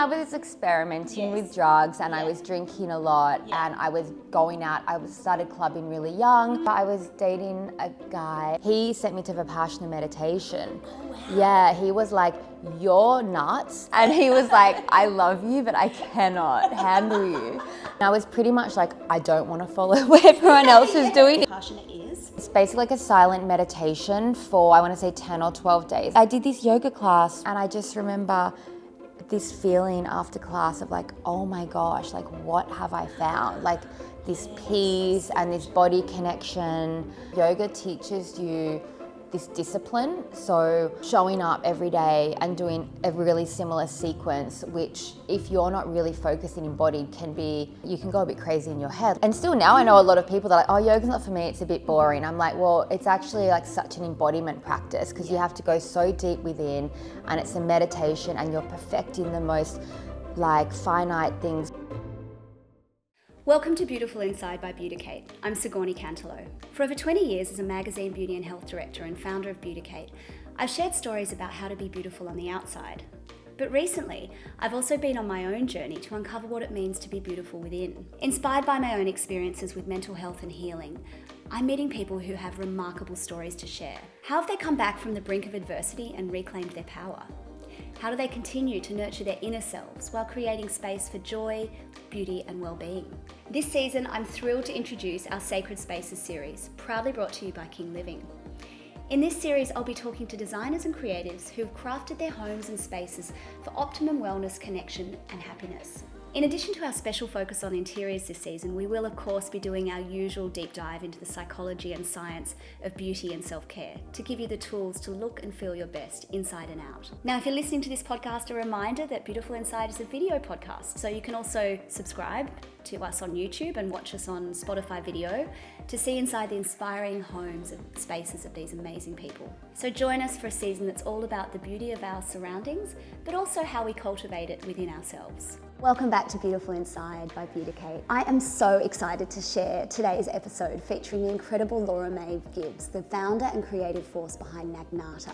I was experimenting with drugs and I was drinking a lot and I was going out. I started clubbing really young. I was dating a guy. He sent me to Vipassana meditation. Yeah, he was like, "You're nuts." And he was like, "I love you, but I cannot handle you." And I was pretty much like, I don't want to follow what everyone else is doing. Vipassana is? It's basically like a silent meditation for, I want to say 10 or 12 days. I did this yoga class and I just remember this feeling after class of like, oh my gosh, like what have I found? Like this peace and this body connection. Yoga teaches you this discipline. So showing up every day and doing a really similar sequence, which if you're not really focused and embodied you can go a bit crazy in your head. And still now I know a lot of people that are like, oh, yoga's not for me, it's a bit boring. I'm like, well, it's actually like such an embodiment practice because you have to go so deep within and it's a meditation and you're perfecting the most like finite things. Welcome to Beautiful Inside by Beauticate. I'm Sigourney Cantelo. For over 20 years as a magazine beauty and health director and founder of Beauticate, I've shared stories about how to be beautiful on the outside. But recently, I've also been on my own journey to uncover what it means to be beautiful within. Inspired by my own experiences with mental health and healing, I'm meeting people who have remarkable stories to share. How have they come back from the brink of adversity and reclaimed their power? How do they continue to nurture their inner selves while creating space for joy, beauty and well-being? This season, I'm thrilled to introduce our Sacred Spaces series, proudly brought to you by King Living. In this series, I'll be talking to designers and creatives who've crafted their homes and spaces for optimum wellness, connection and happiness. In addition to our special focus on interiors this season, we will of course be doing our usual deep dive into the psychology and science of beauty and self-care to give you the tools to look and feel your best inside and out. Now, if you're listening to this podcast, a reminder that Beautiful Inside is a video podcast, so you can also subscribe to us on YouTube and watch us on Spotify video to see inside the inspiring homes and spaces of these amazing people. So join us for a season that's all about the beauty of our surroundings, but also how we cultivate it within ourselves. Welcome back to Beautiful Inside by Beauticate. I am so excited to share today's episode featuring the incredible Laura Mae Gibbs, the founder and creative force behind Nagnata,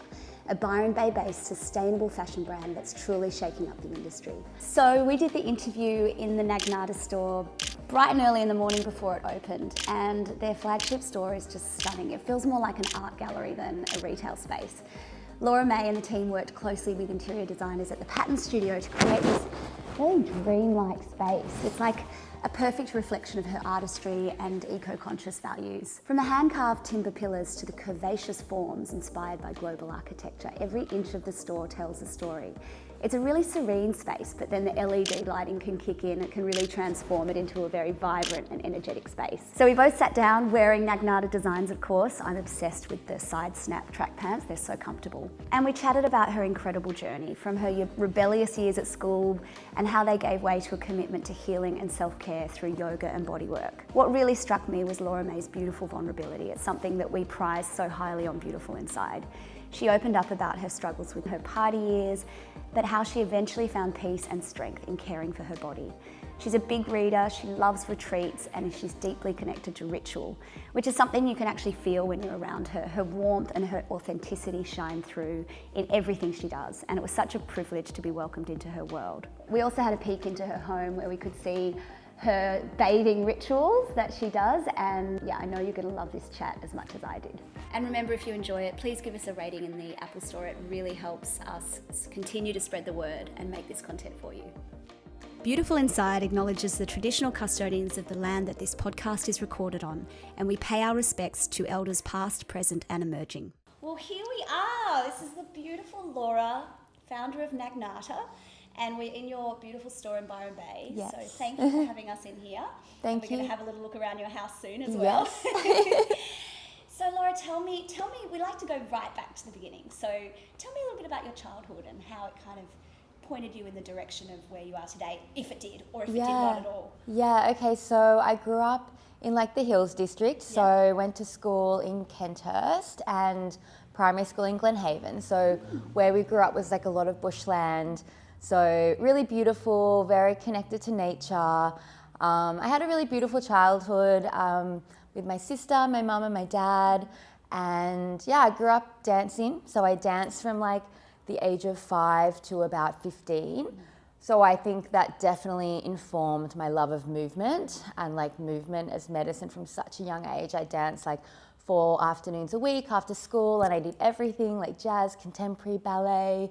a Byron Bay based sustainable fashion brand that's truly shaking up the industry. So we did the interview in the Nagnata store bright and early in the morning before it opened, and their flagship store is just stunning. It feels more like an art gallery than a retail space. Laura Mae and the team worked closely with interior designers at the Pattern Studio to create this very dreamlike space. It's like a perfect reflection of her artistry and eco-conscious values. From the hand-carved timber pillars to the curvaceous forms inspired by global architecture, every inch of the store tells a story. It's a really serene space, but then the LED lighting can kick in. It can really transform it into a very vibrant and energetic space. So we both sat down wearing Nagnata designs, of course. I'm obsessed with the side snap track pants. They're so comfortable. And we chatted about her incredible journey from her rebellious years at school and how they gave way to a commitment to healing and self-care through yoga and bodywork. What really struck me was Laura Mae's beautiful vulnerability. It's something that we prize so highly on Beautiful Inside. She opened up about her struggles with her party years, but how she eventually found peace and strength in caring for her body. She's a big reader, she loves retreats, and she's deeply connected to ritual, which is something you can actually feel when you're around her. Her warmth and her authenticity shine through in everything she does, and it was such a privilege to be welcomed into her world. We also had a peek into her home where we could see her bathing rituals that she does, and yeah, I know you're going to love this chat as much as I did. And remember, if you enjoy it, please give us a rating in the Apple Store. It really helps us continue to spread the word and make this content for you. Beautiful Inside acknowledges the traditional custodians of the land that this podcast is recorded on, and we pay our respects to elders past, present and emerging. Well, here we are. This is the beautiful Laura, founder of Nagnata. And we're in your beautiful store in Byron Bay. Yes. So thank you for having us in here. Thank We're you. going to have a little look around your house soon as well. Yes. So Laura, tell me, we like to go right back to the beginning. So tell me a little bit about your childhood and how it kind of pointed you in the direction of where you are today, if it did, or if it did not at all. Yeah, okay, so I grew up in like the Hills district, so I went to school in Kenthurst and primary school in Glenhaven. So where we grew up was like a lot of bushland. So really beautiful, very connected to nature. I had a really beautiful childhood with my sister, my mum and my dad. And yeah, I grew up dancing. So I danced from like the age of 5 to about 15. So I think that definitely informed my love of movement and like movement as medicine from such a young age. I danced like 4 afternoons a week after school, and I did everything like jazz, contemporary, ballet,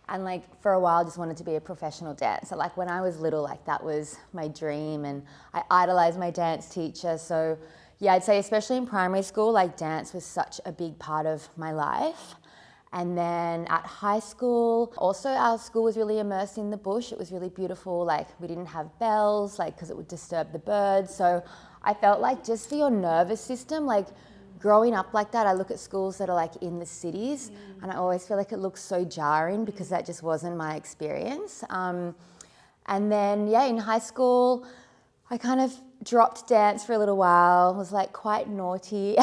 and like for a while I just wanted to be a professional dancer. Like when I was little, like that was my dream, and I idolized my dance teacher. So yeah, I'd say especially in primary school, like dance was such a big part of my life. And then at high school, also our school was really immersed in the bush. It was really beautiful. Like we didn't have bells, like because it would disturb the birds. So I felt like just for your nervous system, like growing up like that, I look at schools that are like in the cities and I always feel like it looks so jarring because that just wasn't my experience. And then, yeah, in high school, I kind of dropped dance for a little while, was like quite naughty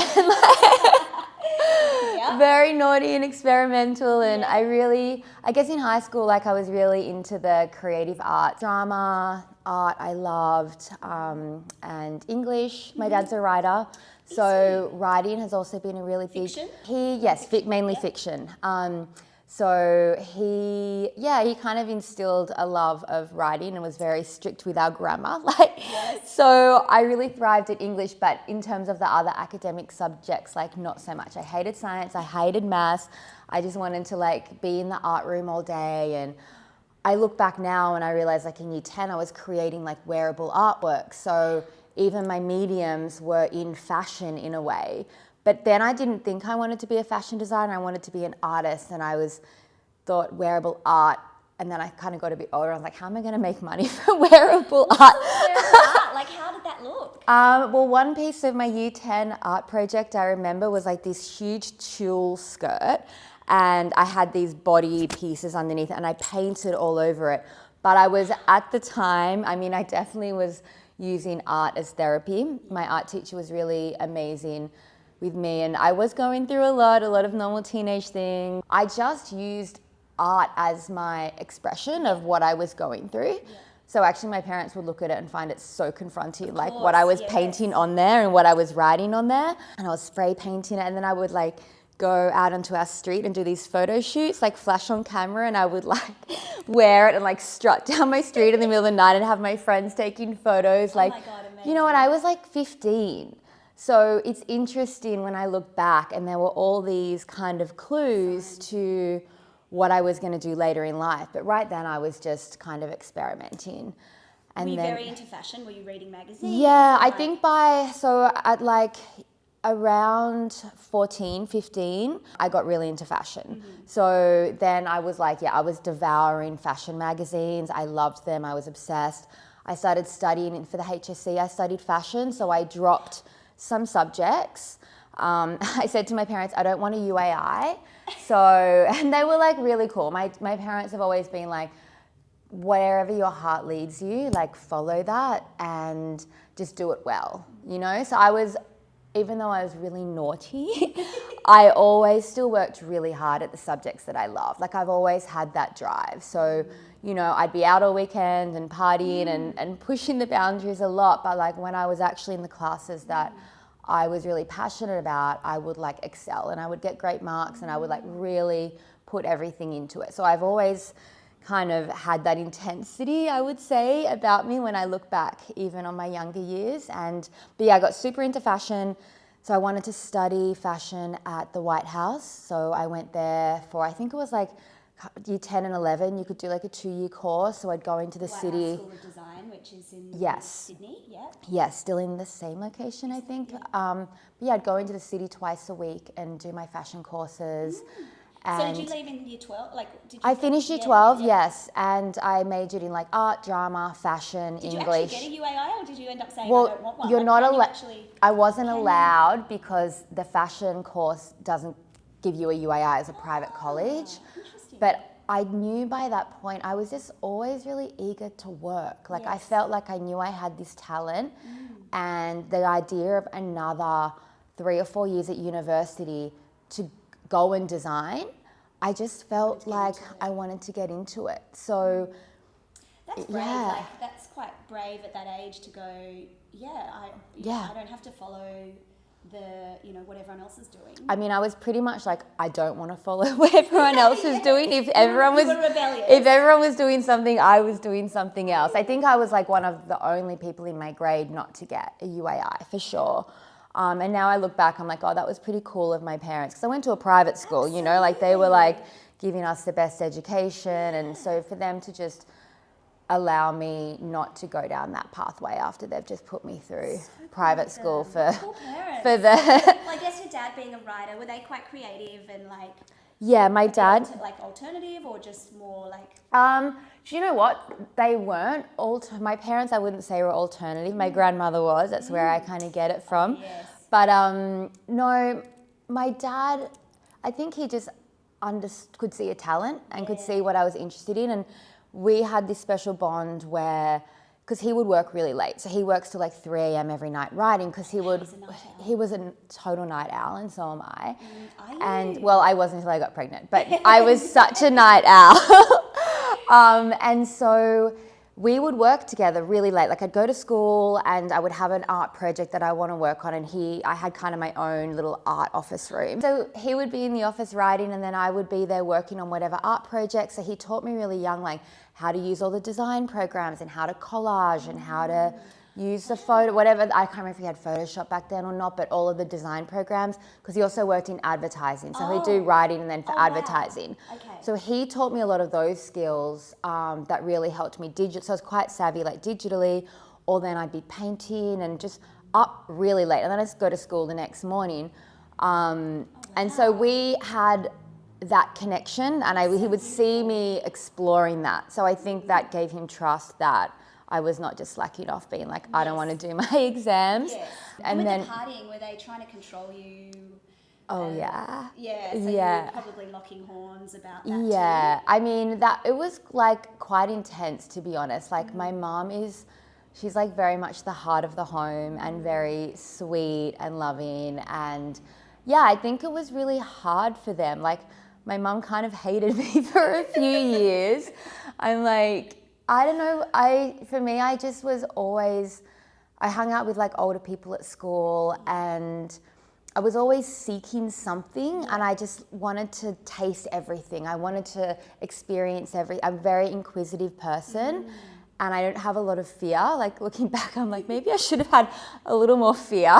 and very naughty and experimental. And I guess in high school, like I was really into the creative arts, drama, art I loved, and English. My dad's a writer. So writing has also been a really big... Fiction? Mainly fiction. So he kind of instilled a love of writing and was very strict with our grammar. So I really thrived at English, but in terms of the other academic subjects, like not so much. I hated science, I hated maths. I just wanted to like be in the art room all day. And I look back now and I realize like in year 10, I was creating like wearable artwork. So even my mediums were in fashion in a way. But then I didn't think I wanted to be a fashion designer. I wanted to be an artist, and I thought wearable art. And then I kind of got a bit older. I was like, how am I going to make money from wearable art? Like, how did that look? Well, one piece of my year 10 art project I remember was like this huge tulle skirt, and I had these body pieces underneath it, and I painted all over it. But I was at the time, I mean, I definitely was using art as therapy. My art teacher was really amazing with me, and I was going through a lot of normal teenage things. I just used art as my expression of what I was going through. Yeah. So actually my parents would look at it and find it so confronting, like what I was painting on there and what I was writing on there, and I was spray painting it, and then I would like go out onto our street and do these photo shoots, like flash on camera, and I would like wear it and like strut down my street in the middle of the night and have my friends taking photos. Like, my God, amazing. You know, when I was like 15. So it's interesting when I look back, and there were all these kind of clues to what I was going to do later in life. But right then I was just kind of experimenting. And were you very into fashion? Were you reading magazines? Yeah, I think at like around 14, 15, I got really into fashion. Mm-hmm. So then I was like, I was devouring fashion magazines. I loved them. I was obsessed. I started studying for the HSC. I studied fashion, so I dropped some subjects. I said to my parents, I don't want a UAI. And they were like really cool. My parents have always been like, wherever your heart leads you, like follow that and just do it well, you know? So even though I was really naughty, I always still worked really hard at the subjects that I loved. Like I've always had that drive. So, you know, I'd be out all weekend and partying and pushing the boundaries a lot. But like when I was actually in the classes that I was really passionate about, I would like excel and I would get great marks and I would like really put everything into it. So I've always kind of had that intensity, I would say, about me when I look back, even on my younger years. But I got super into fashion. So I wanted to study fashion at the White House. So I went there for, I think it was like year 10 and 11, you could do like a 2-year course. So I'd go into the White city. House School of Design, which is in Sydney, yeah? Yes, still in the same location, I think. But I'd go into the city twice a week and do my fashion courses. So did you leave in year 12? I finished year 12, yes, and I majored in like art, drama, fashion, English. Did you actually get a UAI, or did you end up saying, I don't want one? You're not allowed. I wasn't allowed because the fashion course doesn't give you a UAI as a private college. Interesting. But I knew by that point, I was just always really eager to work. Like I felt like I knew I had this talent, and the idea of another 3 or 4 years at university to go and design, I just felt like I wanted to get into it. So that's brave. Like, that's quite brave at that age to go, I don't have to follow what everyone else is doing? I mean, I was pretty much like, I don't want to follow what everyone else is doing. If everyone was rebellious. If everyone was doing something, I was doing something else. I think I was like one of the only people in my grade not to get a UAI for sure. And now I look back, I'm like, oh, that was pretty cool of my parents, because I went to a private school, you know, like they were like giving us the best education, and so for them to just allow me not to go down that pathway after they've just put me through private school for the. Well, I guess your dad being a writer, were they quite creative and like? Yeah, my dad. Like alternative or just more like? Do you know what? They weren't. My parents, I wouldn't say were alternative. My grandmother was. That's where I kind of get it from. Oh, yes. But no, my dad, I think he just could see a talent and could see what I was interested in. And we had this special bond where, because he would work really late. So he works till like 3 a.m. every night writing, because he was a total night owl, and so am I. And well, I wasn't until I got pregnant, but I was such a night owl. And so we would work together really late. Like I'd go to school and I would have an art project that I want to work on, and I had kind of my own little art office room. So he would be in the office writing, and then I would be there working on whatever art project. So he taught me really young, like how to use all the design programs and how to collage and how to use the photo, whatever. I can't remember if he had Photoshop back then or not, but all of the design programs, because he also worked in advertising. So he'd do writing and then for advertising. Wow. Okay. So he taught me a lot of those skills that really helped me so I was quite savvy like digitally, or then I'd be painting and just up really late. And then I'd go to school the next morning. And so we had that connection, and he would see me exploring that. So I think that gave him trust that I was not just slacking off being like, I don't want to do my exams. Yes. And then the partying, were they trying to control you? Oh, yeah. Yeah, so you were probably locking horns about that too. I mean, it was like quite intense, to be honest. Like my mom she's like very much the heart of the home and very sweet and loving. And yeah, I think it was really hard for them. Like my mom kind of hated me for a few years. I'm like, I don't know, for me, I just was always, I hung out with like older people at school, and I was always seeking something, and I just wanted to taste everything. I wanted to experience I'm a very inquisitive person, and I don't have a lot of fear. Like looking back, I'm like, maybe I should have had a little more fear.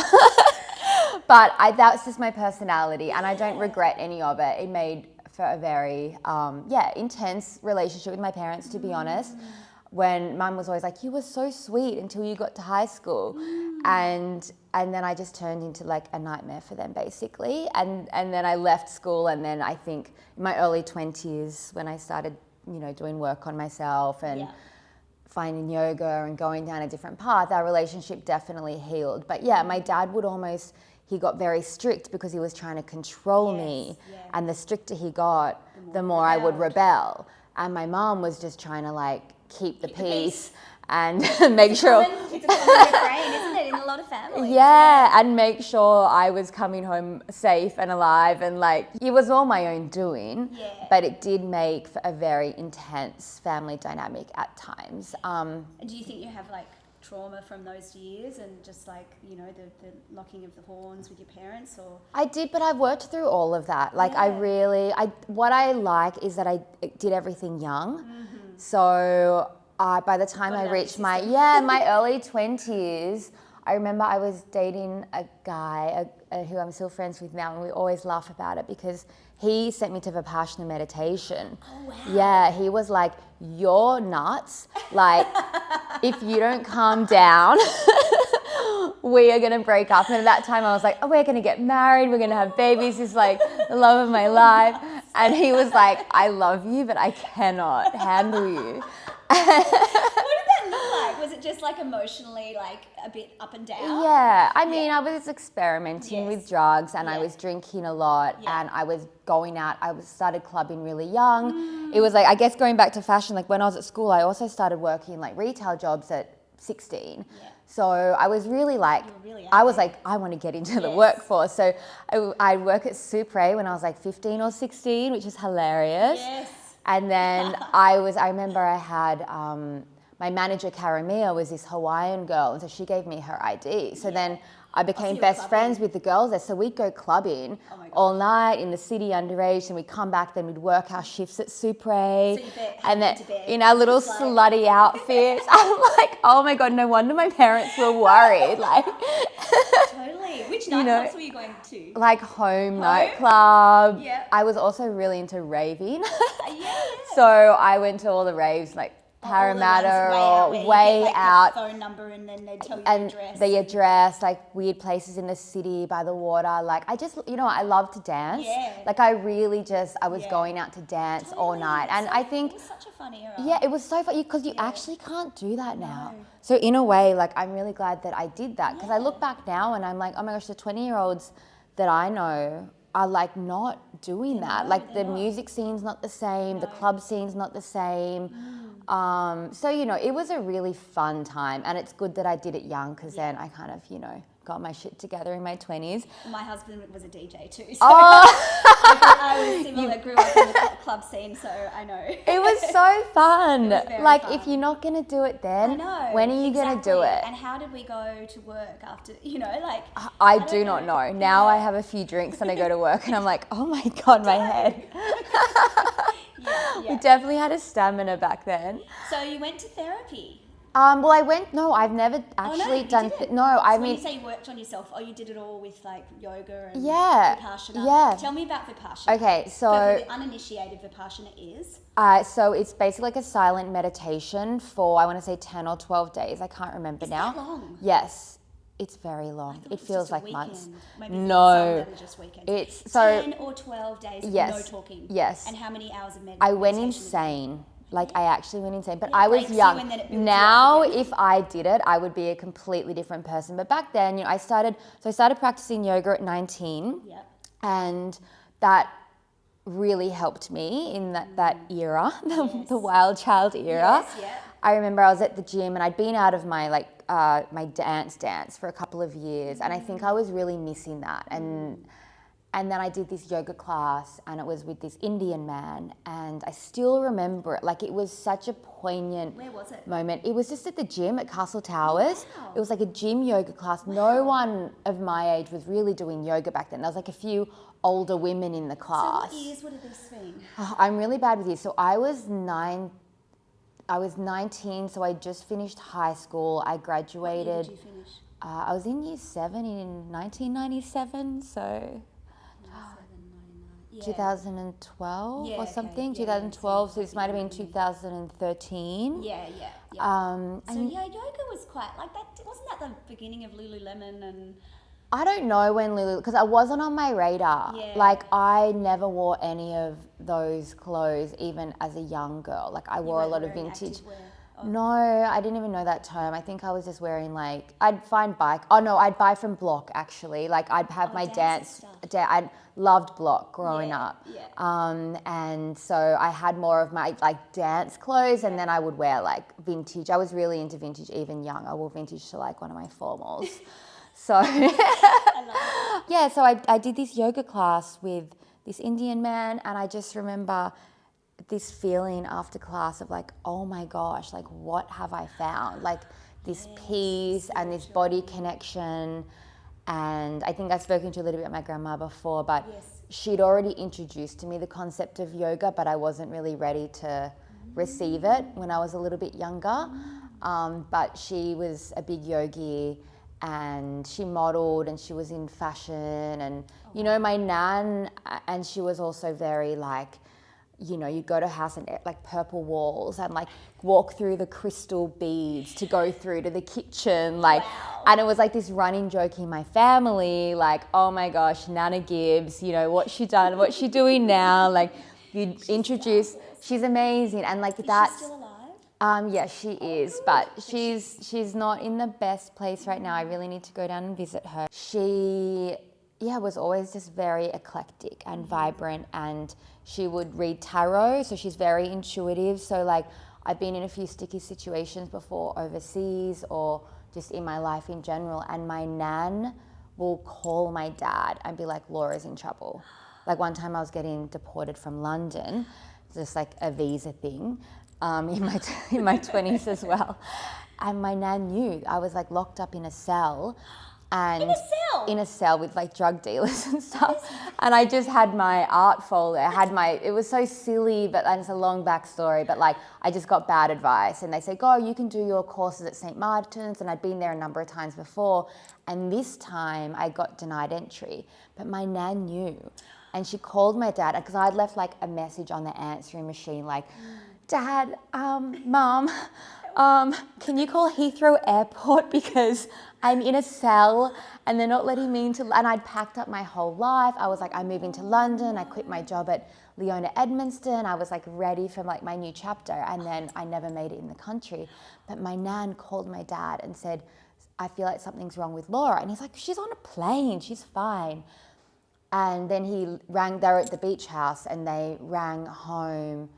But that's just my personality, and I don't regret any of it. It made for a very, intense relationship with my parents, to be honest. When mum was always like, you were so sweet until you got to high school. And then I just turned into like a nightmare for them, basically. And then I left school, and then I think in my early 20s, when I started, doing work on myself and finding yoga and going down a different path, our relationship definitely healed. But yeah, my dad he got very strict because he was trying to control me. And the stricter he got, the more I would rebel. And my mom was just trying to like keep the peace and make sure. It's a common refrain, isn't it, in a lot of families? Yeah, and make sure I was coming home safe and alive, and like it was all my own doing. But it did make for a very intense family dynamic at times. Do you think you have like trauma from those years and just like, the locking of the horns with your parents, or? I did, but I've worked through all of that. Like what I like is that I did everything young. So by the time I reached my early 20s, I remember I was dating a guy who I'm still friends with now, and we always laugh about it because he sent me to Vipassana meditation. Oh, wow. Yeah, he was like, you're nuts. Like, if you don't calm down, we are going to break up. And at that time I was like, oh, we're going to get married. We're going to have babies. He's like the love of my life. And he was like, I love you, but I cannot handle you. What did that look like? Was it just like emotionally like a bit up and down? Yeah, I mean, I was experimenting with drugs, and I was drinking a lot, and I was going out. Started clubbing really young. It was like, I guess going back to fashion, like when I was at school, I also started working like retail jobs at 16. So I was really like, I want to get into the workforce. So I work at Supre when I was like 15 or 16, which is hilarious. And then I remember I had my manager, Karamia, was this Hawaiian girl, and so she gave me her ID. So then I became best friends with the girls there. So we'd go clubbing all night in the city underage, and we'd come back, then we'd work our shifts at Supre. And then in our little slutty outfits. I'm like, oh my God, no wonder my parents were worried. Like, totally. Which nightclubs were you going to? Like home nightclub. Yeah. I was also really into raving. So I went to all the raves, like Parramatta or way out. The phone number, and then they'd tell you and the address. the address, like weird places in the city by the water. Like I just, I love to dance. Yeah. Like I really I was going out to dance all night. And I think it was such a fun era. Yeah, it was so fun because you actually can't do that now. So in a way, like I'm really glad that I did that, because I look back now and I'm like, oh my gosh, the 20-year-olds that I know are like not doing that. Like the music scene's not the same, the club scene's not the same. So, it was a really fun time, and it's good that I did it young, because then I kind of, got my shit together in my 20s. My husband was a DJ too, so Oh. I was similar, grew up in the club scene, so I know. It was so fun. Like fun. if you're not going to do it then, I know, when are you going to do it? And how did we go to work after, I do not know. Now I have a few drinks and I go to work and I'm like, oh my God, my head. We definitely had a stamina back then. So you went to therapy? Well, I've never actually done, When you say you worked on yourself, you did it all with like yoga and Vipassana? Yeah. Tell me about Vipassana. Okay, so for the uninitiated, Vipassana is? So it's basically like a silent meditation for, I want to say 10 or 12 days. I can't remember now. Is that long? Yes. It's very long. It feels just like weekend. months. Maybe No. some just weekend. It's so 10 or 12 days yes, no talking. Yes. And how many hours of meditation? I went insane. Like I actually went insane, but Yeah, I was breaks you young. and then it builds you Now, up again. if I did it, I would be a completely different person. But back then, I started practicing yoga at 19, and that really helped me in that era, the wild child era. Yes, yeah. I remember I was at the gym and I'd been out of my my dance for a couple of years, and I think I was really missing that. And then I did this yoga class, and it was with this Indian man, and I still remember it. Like it was such a poignant Where was it? moment. It was just at the gym at Castle Towers. Wow. It was like a gym yoga class. No one of my age was really doing yoga back then. There was like a few older women in the class. So what years would have this been? I'm really bad with years. So I was 19, so I just finished high school. I graduated. What year did you finish? I was in year 7 in 1997, so 2012 or something. 2012. So this might have been 2013. Yeah. So yoga was quite like that. Wasn't that the beginning of Lululemon and? I don't know when because I wasn't on my radar. Yeah. Like I never wore any of those clothes, even as a young girl. Like I wore a lot of vintage. No, I didn't even know that term. I think I was just wearing I'd buy from Block actually. Like I'd have my dance. I loved Block growing up. Yeah. And so I had more of my dance clothes, and then I would wear vintage. I was really into vintage even young. I wore vintage to one of my formals. So I love it. yeah, so I did this yoga class with this Indian man, and I just remember this feeling after class of oh my gosh, what have I found? This peace and this body connection. And I think I've spoken to you a little bit about my grandma before, but she'd already introduced to me the concept of yoga, but I wasn't really ready to receive it when I was a little bit younger. But she was a big yogi, and she modeled, and she was in fashion, and my nan, and she was also very you go to a house and purple walls and walk through the crystal beads to go through to the kitchen, and it was this running joke in my family, oh my gosh, Nana Gibbs, what's she done, what's she doing now, you introduce, she's amazing, and Is that's. she still alive? Yeah, she is, but she's not in the best place right now. I really need to go down and visit her. She, was always just very eclectic and vibrant, and she would read tarot, so she's very intuitive. So I've been in a few sticky situations before overseas or just in my life in general, and my nan will call my dad and be like, Laura's in trouble. One time I was getting deported from London, just a visa thing. in my 20s as well. And my nan knew. I was like locked up in a cell. And In a cell? In a cell with like drug dealers and stuff. And I just had my art folder. It was so silly, but and it's a long backstory, but like I just got bad advice. And they said, go, you can do your courses at St. Martin's. And I'd been there a number of times before. And this time I got denied entry. But my nan knew. And she called my dad, because I'd left like a message on the answering machine, like, Dad, Mom, can you call Heathrow Airport because I'm in a cell and they're not letting me into, and I'd packed up my whole life. I was like, I'm moving to London. I quit my job at Leona Edmonston. I was like ready for like my new chapter, and then I never made it in the country. But my nan called my dad and said, I feel like something's wrong with Laura. And he's like, she's on a plane, she's fine. And then they were at the beach house and they rang home,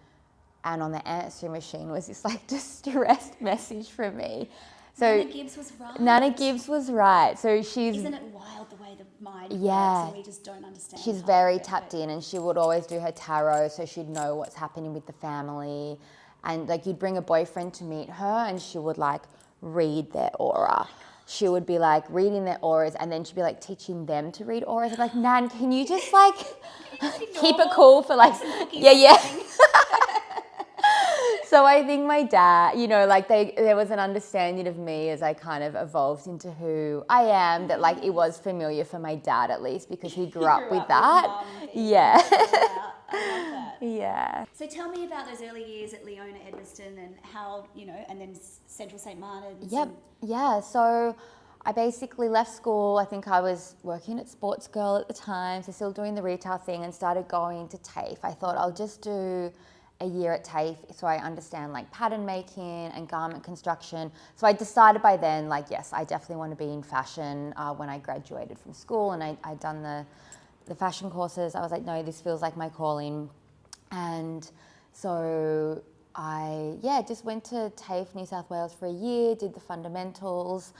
and on the answering machine was this like distressed message from me. So Nana Gibbs was right. Nana Gibbs was right. So Isn't it wild the way the mind works and we just don't understand? She's very tapped in, and she would always do her tarot, so she'd know what's happening with the family. And like you'd bring a boyfriend to meet her and she would like read their aura. She would be like reading their auras, and then she'd be like teaching them to read auras. I'm like, Nan, can you just like keep it cool for like, yeah. So I think my dad, you know, like there was an understanding of me as I kind of evolved into who I am, that like it was familiar for my dad at least, because he grew up with that. Yeah. I love that. Yeah. So tell me about those early years at Leona Edmonston and how, you know, and then Central St. Martin's. Yep. Yeah. So I basically left school. I think I was working at Sports Girl at the time, so still doing the retail thing, and started going to TAFE. I thought I'll just do a year at TAFE so I understand like pattern making and garment construction. So I decided by then, like, yes, I definitely want to be in fashion. When I graduated from school and I'd done the fashion courses, I was like, no, this feels like my calling. And so I, just went to TAFE New South Wales for a year, did the fundamentals.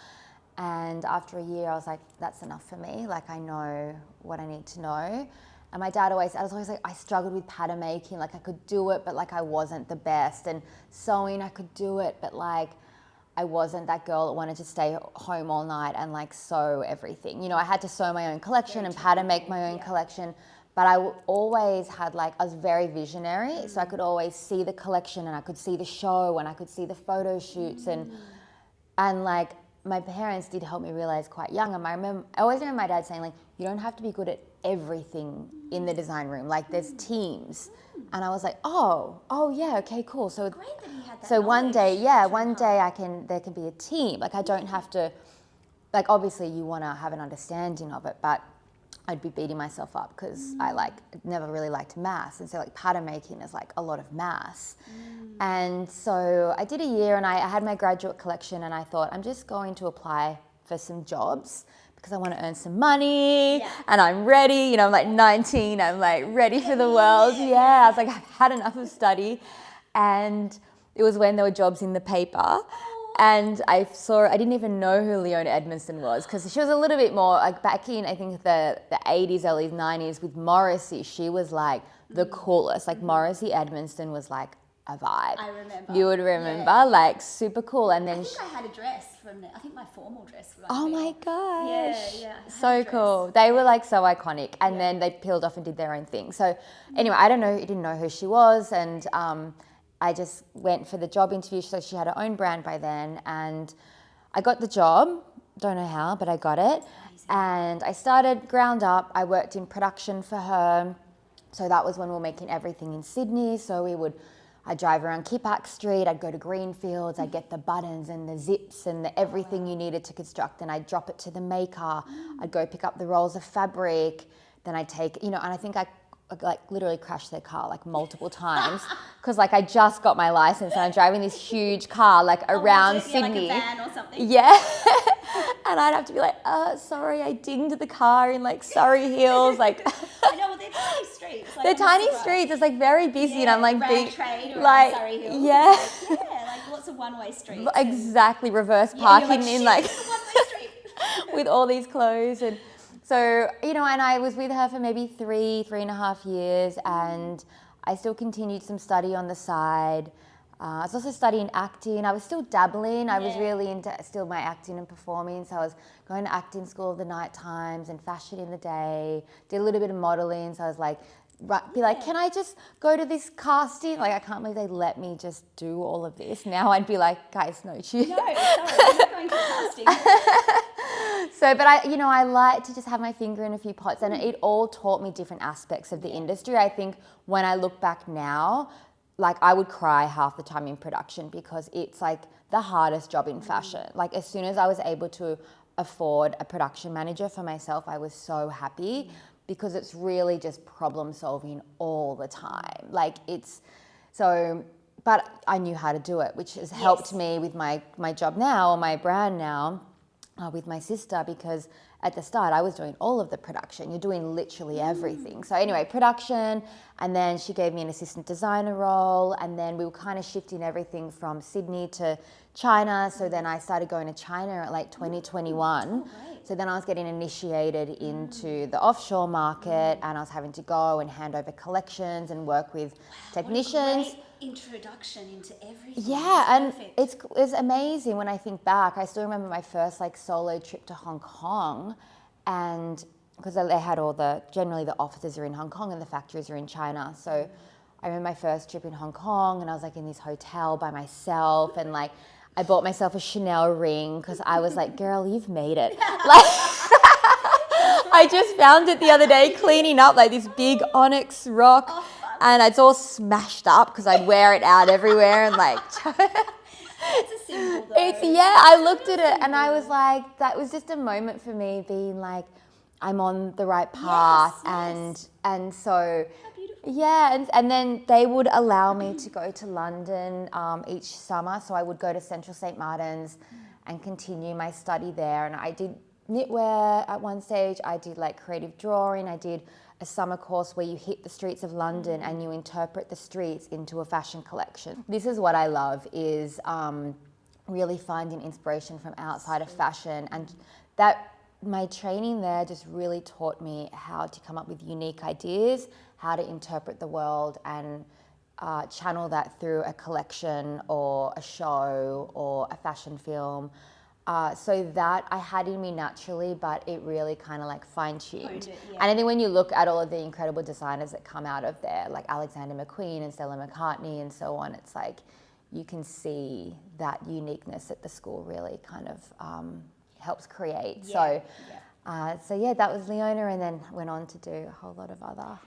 And after a year, I was like, that's enough for me. Like, I know what I need to know. And my dad I was always like, I struggled with pattern making. Like I could do it, but like I wasn't the best. And sewing, I could do it, but like I wasn't that girl that wanted to stay home all night and like sew everything. You know, I had to sew my own collection and pattern make my own collection. But I always had like, I was very visionary. So I could always see the collection, and I could see the show, and I could see the photo shoots. And like my parents did help me realize quite young. And I always remember my dad saying like, you don't have to be good at everything in the design room. Like there's teams. And I was like, oh yeah, okay, cool. So Great that he had that so one day, knowledge. there can be a team. Like I don't have to, like obviously you want to have an understanding of it, but I'd be beating myself up because I like never really liked maths. And so like pattern making is like a lot of maths. And so I did a year, and I had my graduate collection, and I thought I'm just going to apply for some jobs because I want to earn some money, and I'm ready. You know, I'm like 19, I'm like ready for the world. Yeah, I was like, I've had enough of study. And it was when there were jobs in the paper. And I didn't even know who Leona Edmonston was, because she was a little bit more like back in, I think the 80s, early 90s with Morrissey. She was like the coolest. Like Morrissey Edmonston was like a vibe. I remember. You would remember, like super cool. And then I think I had a dress from there. I think my formal dress. Oh my gosh. Yeah. So cool. They were like so iconic, and then they peeled off and did their own thing. So anyway, I didn't know who she was, and I just went for the job interview. So she had her own brand by then, and I got the job. Don't know how, but I got it. Amazing. And I started ground up. I worked in production for her. So that was when we were making everything in Sydney. So I'd drive around Kippax Street, I'd go to Greenfields, I'd get the buttons and the zips and everything you needed to construct, and I'd drop it to the maker. I'd go pick up the rolls of fabric, then I'd take, and I think I like literally crashed their car like multiple times because like I just got my license and I'm driving this huge car like around Sydney. Like a van or something. Yeah. And I'd have to be like, sorry, I dinged the car in like Surrey Hills. Like, I know, well, they're tiny streets. Like they're tiny streets. It's like very busy, and I'm like, trade or like, Surrey Hills. yeah, like lots of one-way streets. Exactly, reverse parking in like it's a one-way street. with all these clothes. And so, and I was with her for maybe 3.5 years, and I still continued some study on the side. I was also studying acting. I was still dabbling. I was really into still my acting and performing. So I was going to acting school of the night times and fashion in the day. Did a little bit of modeling. So I was like, like, can I just go to this casting? Like, I can't believe they let me just do all of this. Now I'd be like, guys, no, you. No, sorry, I'm not going to casting. So, but I like to just have my finger in a few pots, and it all taught me different aspects of the industry. I think when I look back now, like I would cry half the time in production because it's like the hardest job in fashion. Like as soon as I was able to afford a production manager for myself, I was so happy because it's really just problem solving all the time. Like but I knew how to do it, which has helped me with my job now, or my brand now, with my sister, because at the start I was doing all of the production. You're doing literally everything. So anyway, production, and then she gave me an assistant designer role, and then we were kind of shifting everything from Sydney to China. So then I started going to China at like 2021. So then I was getting initiated into the offshore market, and I was having to go and hand over collections and work with technicians. What a great introduction into everything. Yeah, and it's amazing when I think back. I still remember my first like solo trip to Hong Kong, and because they had generally the offices are in Hong Kong and the factories are in China. So I remember my first trip in Hong Kong, and I was like in this hotel by myself, and like I bought myself a Chanel ring because I was like, girl, you've made it. Like I just found it the other day cleaning up like this big onyx rock, and it's all smashed up because I'd wear it out everywhere and like. It's a symbol though. I looked at it and I was like, that was just a moment for me being like, I'm on the right path. And so, and then they would allow me to go to London each summer. So I would go to Central St. Martin's and continue my study there. And I did knitwear at one stage. I did like creative drawing. I did a summer course where you hit the streets of London and you interpret the streets into a fashion collection. This is what I love, is really finding inspiration from outside of fashion, and that my training there just really taught me how to come up with unique ideas, how to interpret the world and channel that through a collection or a show or a fashion film. So that I had in me naturally, but it really kind of like fine-tuned. And I think when you look at all of the incredible designers that come out of there, like Alexander McQueen and Stella McCartney and so on, it's like you can see that uniqueness that the school really kind of helps create. So that was Leona, and then went on to do a whole lot of other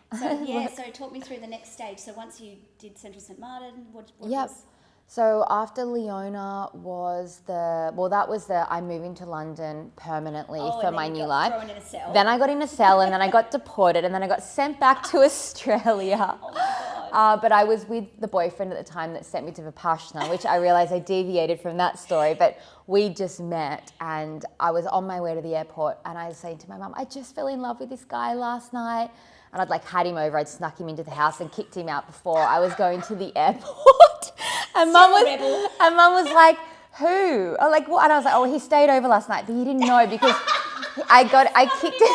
So talk me through the next stage. So once you did Central St. Martin, what was... So after Leona was I'm moving to London permanently for my new life. Thrown in a cell. Then I got in a cell, and then I got deported, and then I got sent back to Australia. Oh my God. But I was with the boyfriend at the time that sent me to Vipassana, which I realised I deviated from that story, but we just met, and I was on my way to the airport, and I was saying to my mum, I just fell in love with this guy last night. And I'd like had him over, I'd snuck him into the house and kicked him out before I was going to the airport. And mum was like, who? Oh, like what? And I was like, oh, he stayed over last night, but you didn't know because I kicked him.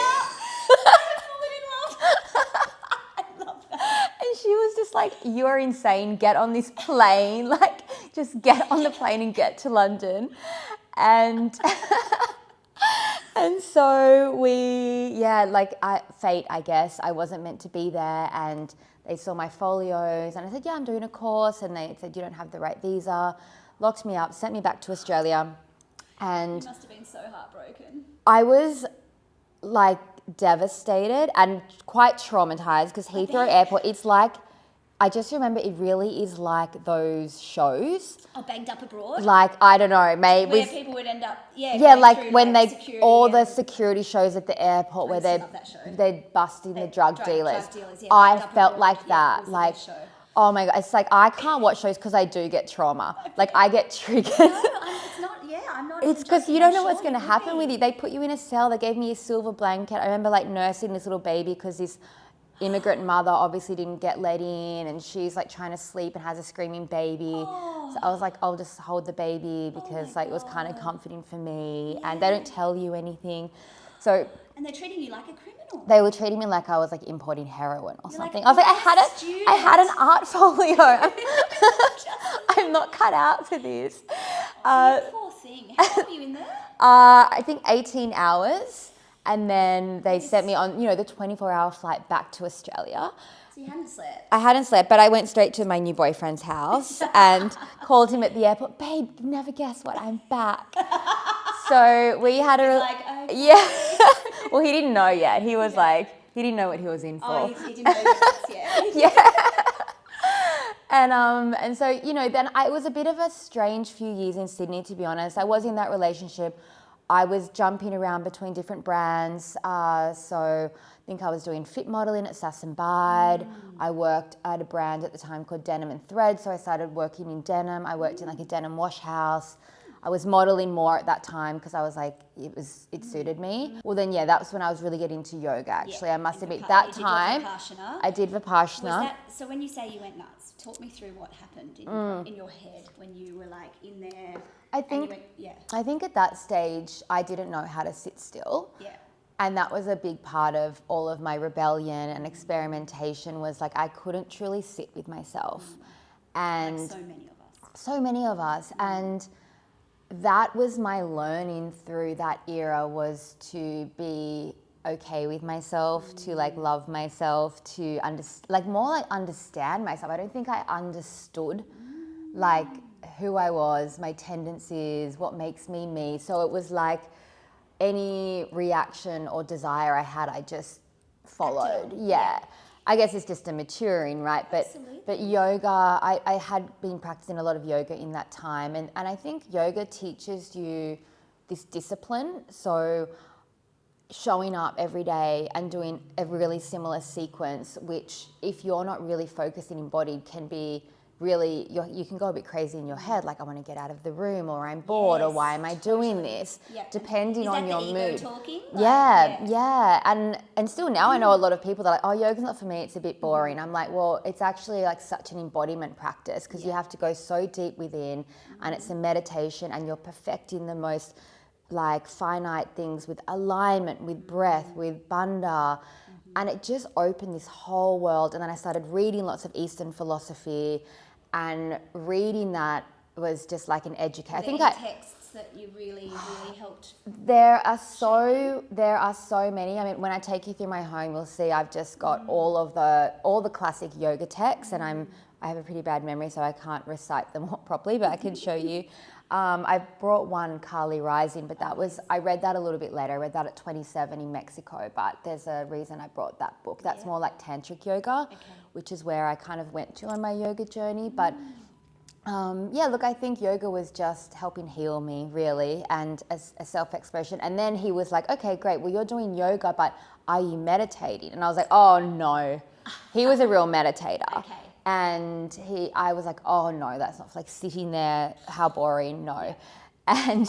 I love that. And she was just like, you are insane, get on this plane, like just get on the plane and get to London. And and so fate, I guess. I wasn't meant to be there, and they saw my folios, and I said, yeah, I'm doing a course, and they said, you don't have the right visa, locked me up, sent me back to Australia. And you must have been so heartbroken. I was like devastated and quite traumatized, because Heathrow Airport, it's like, I just remember it really is like those shows. Oh, Banged Up Abroad? Like, I don't know, maybe. Where people would end up, like when the security shows at the airport where they're busting the drug dealers. I felt like that. Like, oh my God, it's like, I can't watch shows because I do get trauma. Like, I get triggered. I'm not. It's because you don't know what's going to happen with you. They put you in a cell. They gave me a silver blanket. I remember like nursing this little baby because this immigrant mother obviously didn't get let in, and she's like trying to sleep and has a screaming baby. So I was like, I'll just hold the baby because it was kind of comforting for me. And they don't tell you anything. So and they're treating you like a criminal. They were treating me like I was like importing heroin or something. like, I was like, "I'm I a had an art folio. I'm not cut out for this. Poor thing. How long were you in there? I think 18 hours. And then they sent me on, the 24-hour flight back to Australia. So you hadn't slept? I hadn't slept, but I went straight to my new boyfriend's house and called him at the airport. Babe, you'd never guess what, I'm back. So we had okay. Yeah. Well, he didn't know yet. He was he didn't know what he was in for. Oh, he didn't know that yet. Yeah. And so, then it was a bit of a strange few years in Sydney, to be honest. I was in that relationship. I was jumping around between different brands. So I think I was doing fit modeling at Sass & Bide. I worked at a brand at the time called Denim and Thread. So I started working in denim. I worked in like a denim wash house. I was modeling more at that time because I was like, it suited me. Well then, that was when I was really getting into yoga actually. I must admit that time. I did Vipassana. So when you say you went nuts, talk me through what happened in your head when you were like in there. I think at that stage, I didn't know how to sit still. Yeah. And that was a big part of all of my rebellion and experimentation was like I couldn't truly sit with myself. And like so many of us. And that was my learning through that era was to be okay with myself, to like love myself, to understand myself. I don't think I understood like who I was, my tendencies, what makes me me. So it was like any reaction or desire I had, I just followed. Yeah. I guess it's just a maturing, right? But yoga, I had been practicing a lot of yoga in that time. And I think yoga teaches you this discipline. So showing up every day and doing a really similar sequence, which if you're not really focused and embodied can be really, you can go a bit crazy in your head, like I want to get out of the room or I'm bored or why am I doing this, depending on your mood. Talking? And still now I know a lot of people that are like, oh, yoga's not for me, it's a bit boring. I'm like, well, it's actually like such an embodiment practice because you have to go so deep within and it's a meditation and you're perfecting the most like finite things with alignment, with breath, with bandha. And it just opened this whole world. And then I started reading lots of Eastern philosophy. And reading that was just like an education. I think texts that you really helped. There are so many. I mean, when I take you through my home, you'll see I've just got all the classic yoga texts, and I have a pretty bad memory, so I can't recite them all properly, but I can show you. I brought one, Kali Rising, but I read that a little bit later. I read that at 27 in Mexico, but there's a reason I brought that book. That's more like tantric yoga, which is where I kind of went to on my yoga journey. But look, I think yoga was just helping heal me, really, and as a self-expression. And then he was like, okay, great, well, you're doing yoga, but are you meditating? And I was like, oh, no. He was a real meditator. Okay. And I was like, oh no, that's not like sitting there, how boring, no. And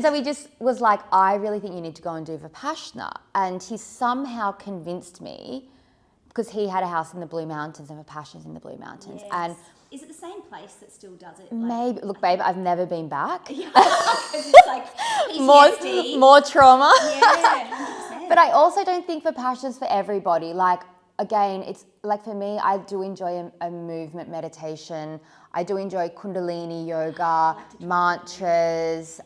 so he just was like, I really think you need to go and do Vipassana. And he somehow convinced me, because he had a house in the Blue Mountains and Vipassana's in the Blue Mountains. Yes. And is it the same place that still does it? Maybe. Look, babe, I've never been back. It's like PTSD. More trauma. Yeah, 100%. But I also don't think Vipassana's for everybody. Like, again, it's like for me, I do enjoy a movement meditation. I do enjoy Kundalini yoga, mantras.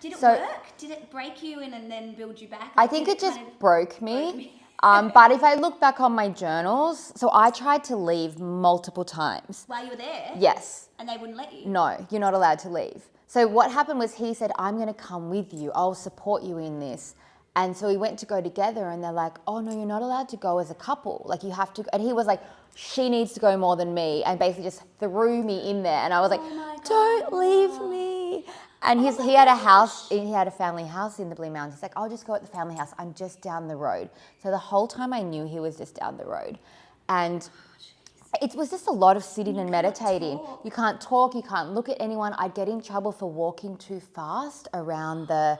Did it work? Did it break you and then build you back? I think it just broke me. But if I look back on my journals, so I tried to leave multiple times. While you were there? Yes. And they wouldn't let you? No, you're not allowed to leave. So what happened was he said, I'm going to come with you. I'll support you in this. And so we went to go together and they're like, oh no, you're not allowed to go as a couple. Like you have to, and he was like, she needs to go more than me, and basically just threw me in there. And I was like, don't leave me. And he had a house, he had a family house in the Blue Mountains. He's like, I'll just go at the family house. I'm just down the road. So the whole time I knew he was just down the road. And it was just a lot of sitting and meditating. You can't talk, you can't look at anyone. I'd get in trouble for walking too fast around the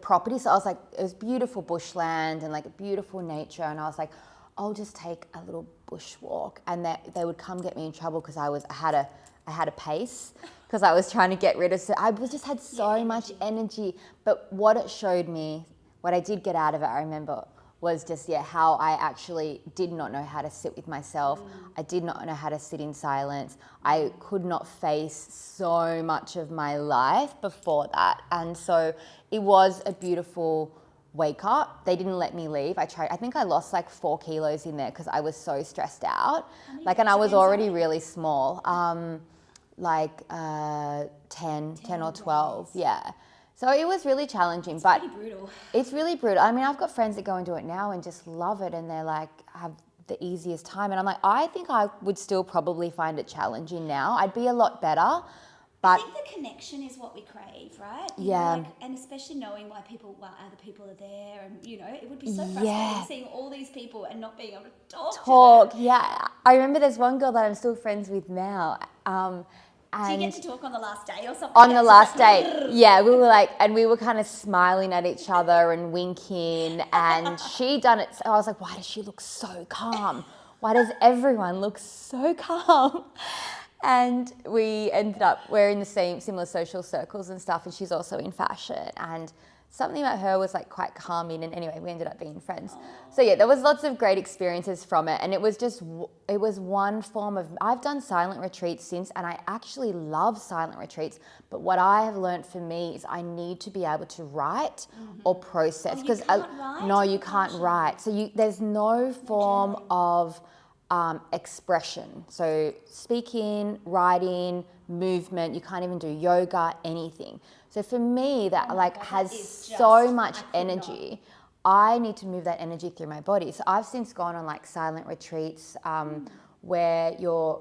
property. So I was like, it was beautiful bushland and like beautiful nature. And I was like, I'll just take a little bush walk. And they would come get me in trouble because I had a pace because I was trying to get rid of, I just had so much energy. But what it showed me, what I did get out of it, I remember, was just, how I actually did not know how to sit with myself. I did not know how to sit in silence. I could not face so much of my life before that. And so it was a beautiful wake up. They didn't let me leave. I think I lost like 4 kilos in there because I was so stressed out. And I was already really small, 10 or 12. Yeah. So it was really challenging, but pretty brutal. It's really brutal. I mean, I've got friends that go and do it now and just love it, and they're like, have the easiest time. And I'm like, I think I would still probably find it challenging now. I'd be a lot better, but I think the connection is what we crave, right? You Yeah. know, and especially knowing why other people are there, and it would be so frustrating seeing all these people and not being able to talk to them. Yeah. I remember there's one girl that I'm still friends with now. Do you get to talk on the last day or something? On the last day, yeah, we were kind of smiling at each other and winking, and she done it. So I was like, why does she look so calm? Why does everyone look so calm? And we're in the similar social circles and stuff, and she's also in fashion, and something about her was like quite calming, and anyway, we ended up being friends. So yeah, there was lots of great experiences from it, and it was one form of, I've done silent retreats since, and I actually love silent retreats, but what I have learned for me is I need to be able to write or process, because no, you can't write. So there's no form of expression. So speaking, writing, movement, you can't even do yoga, anything. So for me, that has so much energy. I need to move that energy through my body. So I've since gone on like silent retreats where you're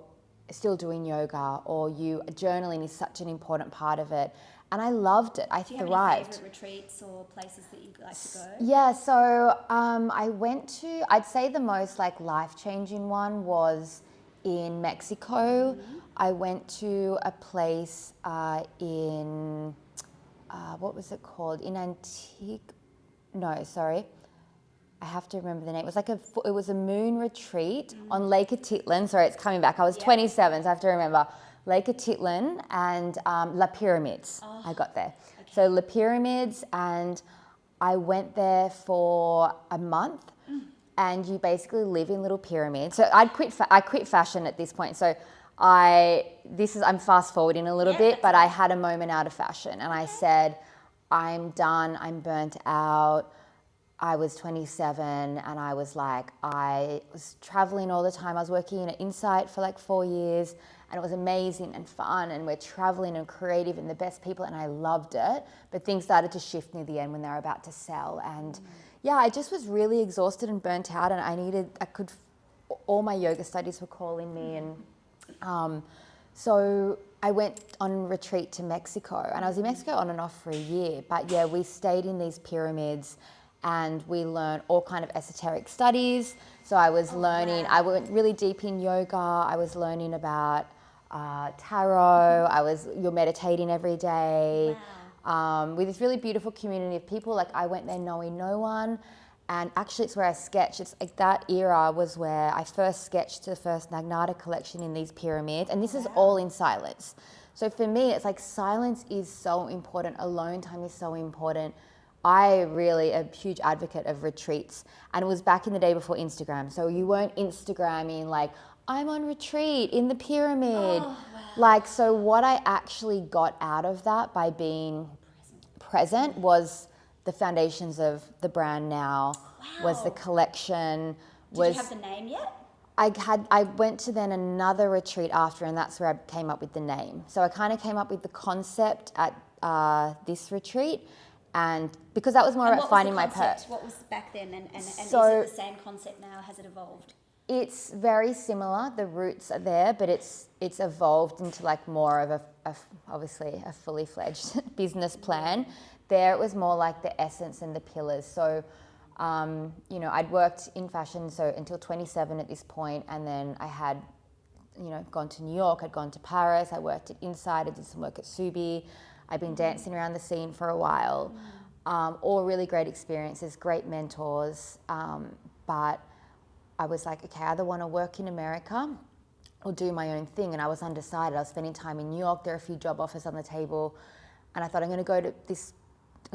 still doing yoga, or journaling is such an important part of it. And I loved it. I thrived. Do you have any favourite retreats or places that you'd like to go? Yeah, so I went to, I'd say the most like life-changing one was in Mexico. I went to a place in, what was it called? In I have to remember the name. It was it was a moon retreat on Lake Atitlan. Sorry, it's coming back. I was 27, so I have to remember. Lake Atitlan and La Pyramids. I got there. Okay. So La Pyramids, and I went there for a month, and you basically live in little pyramids. So I quit fashion at this point. So I'm fast forwarding a little bit, but I had a moment out of fashion, and I said, I'm done. I'm burnt out. I was 27, and I was traveling all the time. I was working at Insight for like 4 years, and it was amazing and fun, and we're traveling and creative and the best people, and I loved it. But things started to shift near the end when they were about to sell, and I just was really exhausted and burnt out, and all my yoga studies were calling me, and so I went on retreat to Mexico, and I was in Mexico on and off for a year. But yeah, we stayed in these pyramids, and we learned all kind of esoteric studies. So I was learning, I went really deep in yoga. I was learning about tarot. You're meditating every day. With this really beautiful community of people. Like, I went there knowing no one. And actually, it's where I sketched. It's like that era was where I first sketched the first Nagnata collection in these pyramids. And this is all in silence. So for me, it's like silence is so important. Alone time is so important. I really am a huge advocate of retreats. And it was back in the day before Instagram. So you weren't Instagramming like, I'm on retreat in the pyramid. Oh, wow. So what I actually got out of that by being present was the foundations of the brand now, was the collection. Did you have the name yet? I went to then another retreat after, and that's where I came up with the name. So I kind of came up with the concept at this retreat, and because that was more about finding my purpose. What was back then, and is it the same concept now? Has it evolved? It's very similar. The roots are there, but it's evolved into like more of obviously a fully fledged business plan. There it was more like the essence and the pillars. So, I'd worked in fashion until 27 at this point, and then I had, gone to New York. I'd gone to Paris. I worked at Insight. I did some work at Subi. I'd been dancing around the scene for a while. All really great experiences, great mentors, but I was like, okay, I either want to work in America or do my own thing. And I was undecided. I was spending time in New York. There are a few job offers on the table. And I thought, I'm going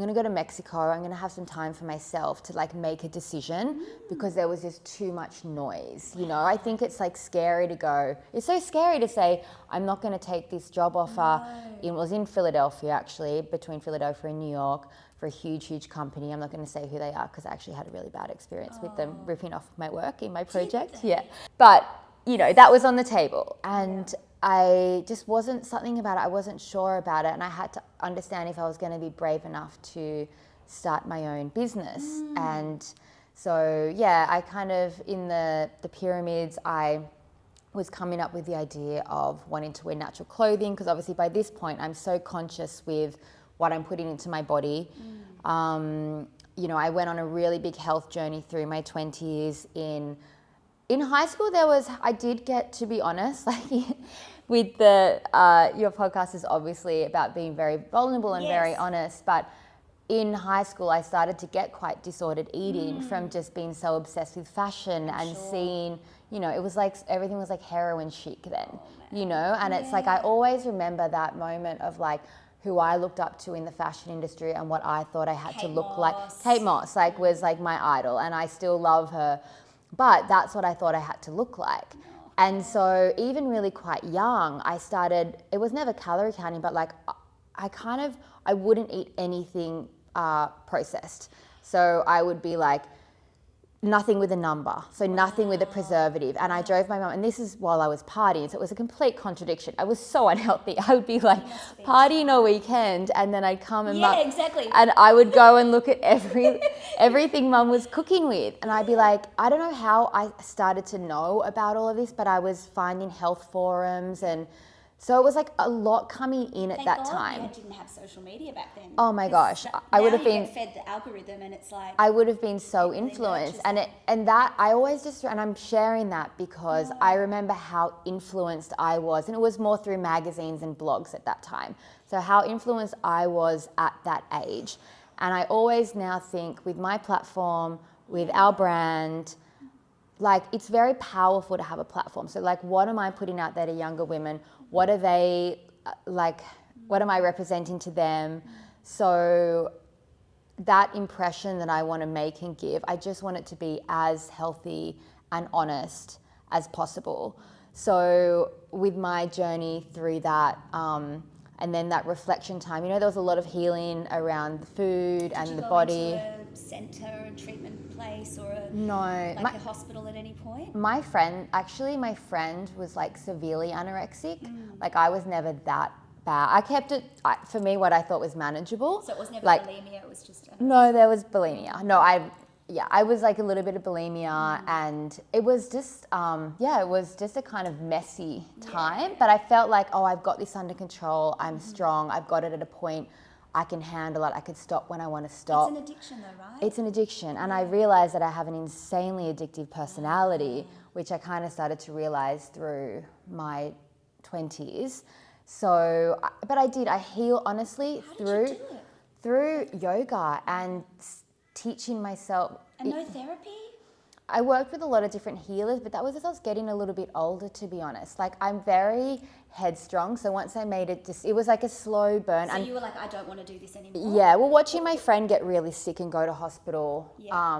I'm going to go to Mexico. I'm going to have some time for myself to like make a decision because there was just too much noise. You know, I think it's like scary to go. It's so scary to say, I'm not going to take this job offer. It was in Philadelphia, actually, between Philadelphia and New York for a huge, huge company. I'm not going to say who they are because I actually had a really bad experience with them ripping off my work in my project. Yeah. But, you know, that was on the table. And I just wasn't something about it. I wasn't sure about it. And I had to understand if I was going to be brave enough to start my own business. And so, yeah, I kind of, in the pyramids, I was coming up with the idea of wanting to wear natural clothing because obviously by this point I'm so conscious with what I'm putting into my body. You know, I went on a really big health journey through my 20s. In high school, I did get, to be honest, like with your podcast is obviously about being very vulnerable and very honest, but in high school, I started to get quite disordered eating from just being so obsessed with fashion and seeing, you know, it was like, everything was like heroin chic then, you know, and it's like, I always remember that moment of like, who I looked up to in the fashion industry and what I thought I had to look like. Kate Moss, like, was like my idol, and I still love her. But that's what I thought I had to look like. And so even really quite young, I started, it was never calorie counting, but like I wouldn't eat anything processed. So I would be like, nothing with a number, so nothing with a preservative. And I drove my mum, and this is while I was partying, so it was a complete contradiction. I was so unhealthy. I would be like partying all weekend, and then I'd come and and I would go and look at everything mum was cooking with, and I'd be like, I don't know how I started to know about all of this, but I was finding health forums, and so it was like a lot coming in at that time. You didn't have social media back then. Oh my gosh, I would have been fed the algorithm, and it's like I would have been so influenced, and that I always just, and I'm sharing that because I remember how influenced I was, and it was more through magazines and blogs at that time. So how influenced I was at that age, and I always now think with my platform, with our brand, like it's very powerful to have a platform. So like, what am I putting out there to younger women? What are they like? What am I representing to them? So that impression that I want to make and give, I just want it to be as healthy and honest as possible. So with my journey through that, and then that reflection time, you know, there was a lot of healing around the food and the body. Did you go into a centre, a treatment place, or a hospital at any point? My friend was like severely anorexic. Like I was never that bad. I kept it, for me, what I thought was manageable. So it was never like, bulimia, it was just anorexia. No, there was bulimia. No, I was like a little bit of bulimia, and it was just, it was just a kind of messy time. But I felt like, oh, I've got this under control. I'm strong. I've got it at a point. I can handle it. I can stop when I want to stop. It's an addiction though, right? It's an addiction. And I realized that I have an insanely addictive personality, which I kind of started to realize through my 20s. So, but I heal honestly through yoga and teaching myself. And no therapy? I worked with a lot of different healers, but that was as I was getting a little bit older, to be honest. Like I'm very headstrong, so once I made it, it was like a slow burn. So you were like, I don't want to do this anymore? Yeah, well, watching my friend get really sick and go to hospital. Yeah.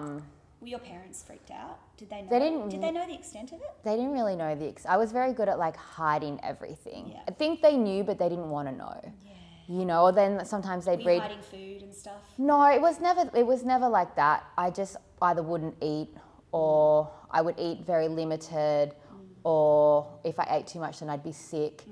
Were your parents freaked out? Did they know? Did they know the extent of it? They didn't really know I was very good at like hiding everything. Yeah. I think they knew, but they didn't want to know. Yeah. You know, or then sometimes they'd read. Hiding food and stuff? No, it was never like that. I just either wouldn't eat, or I would eat very limited, or if I ate too much, then I'd be sick.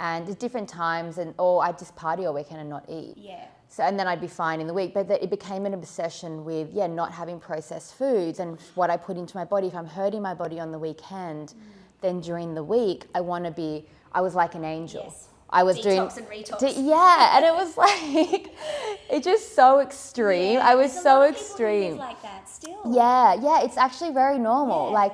And at different times, or I'd just party all weekend and not eat. Yeah. So, and then I'd be fine in the week. But it became an obsession with, not having processed foods and what I put into my body. If I'm hurting my body on the weekend, then during the week, I was like an angel. Yes. I was detox and retox. And it was like, it's just so extreme. I was so extreme. Who live like that still. Yeah, it's actually very normal. Yeah.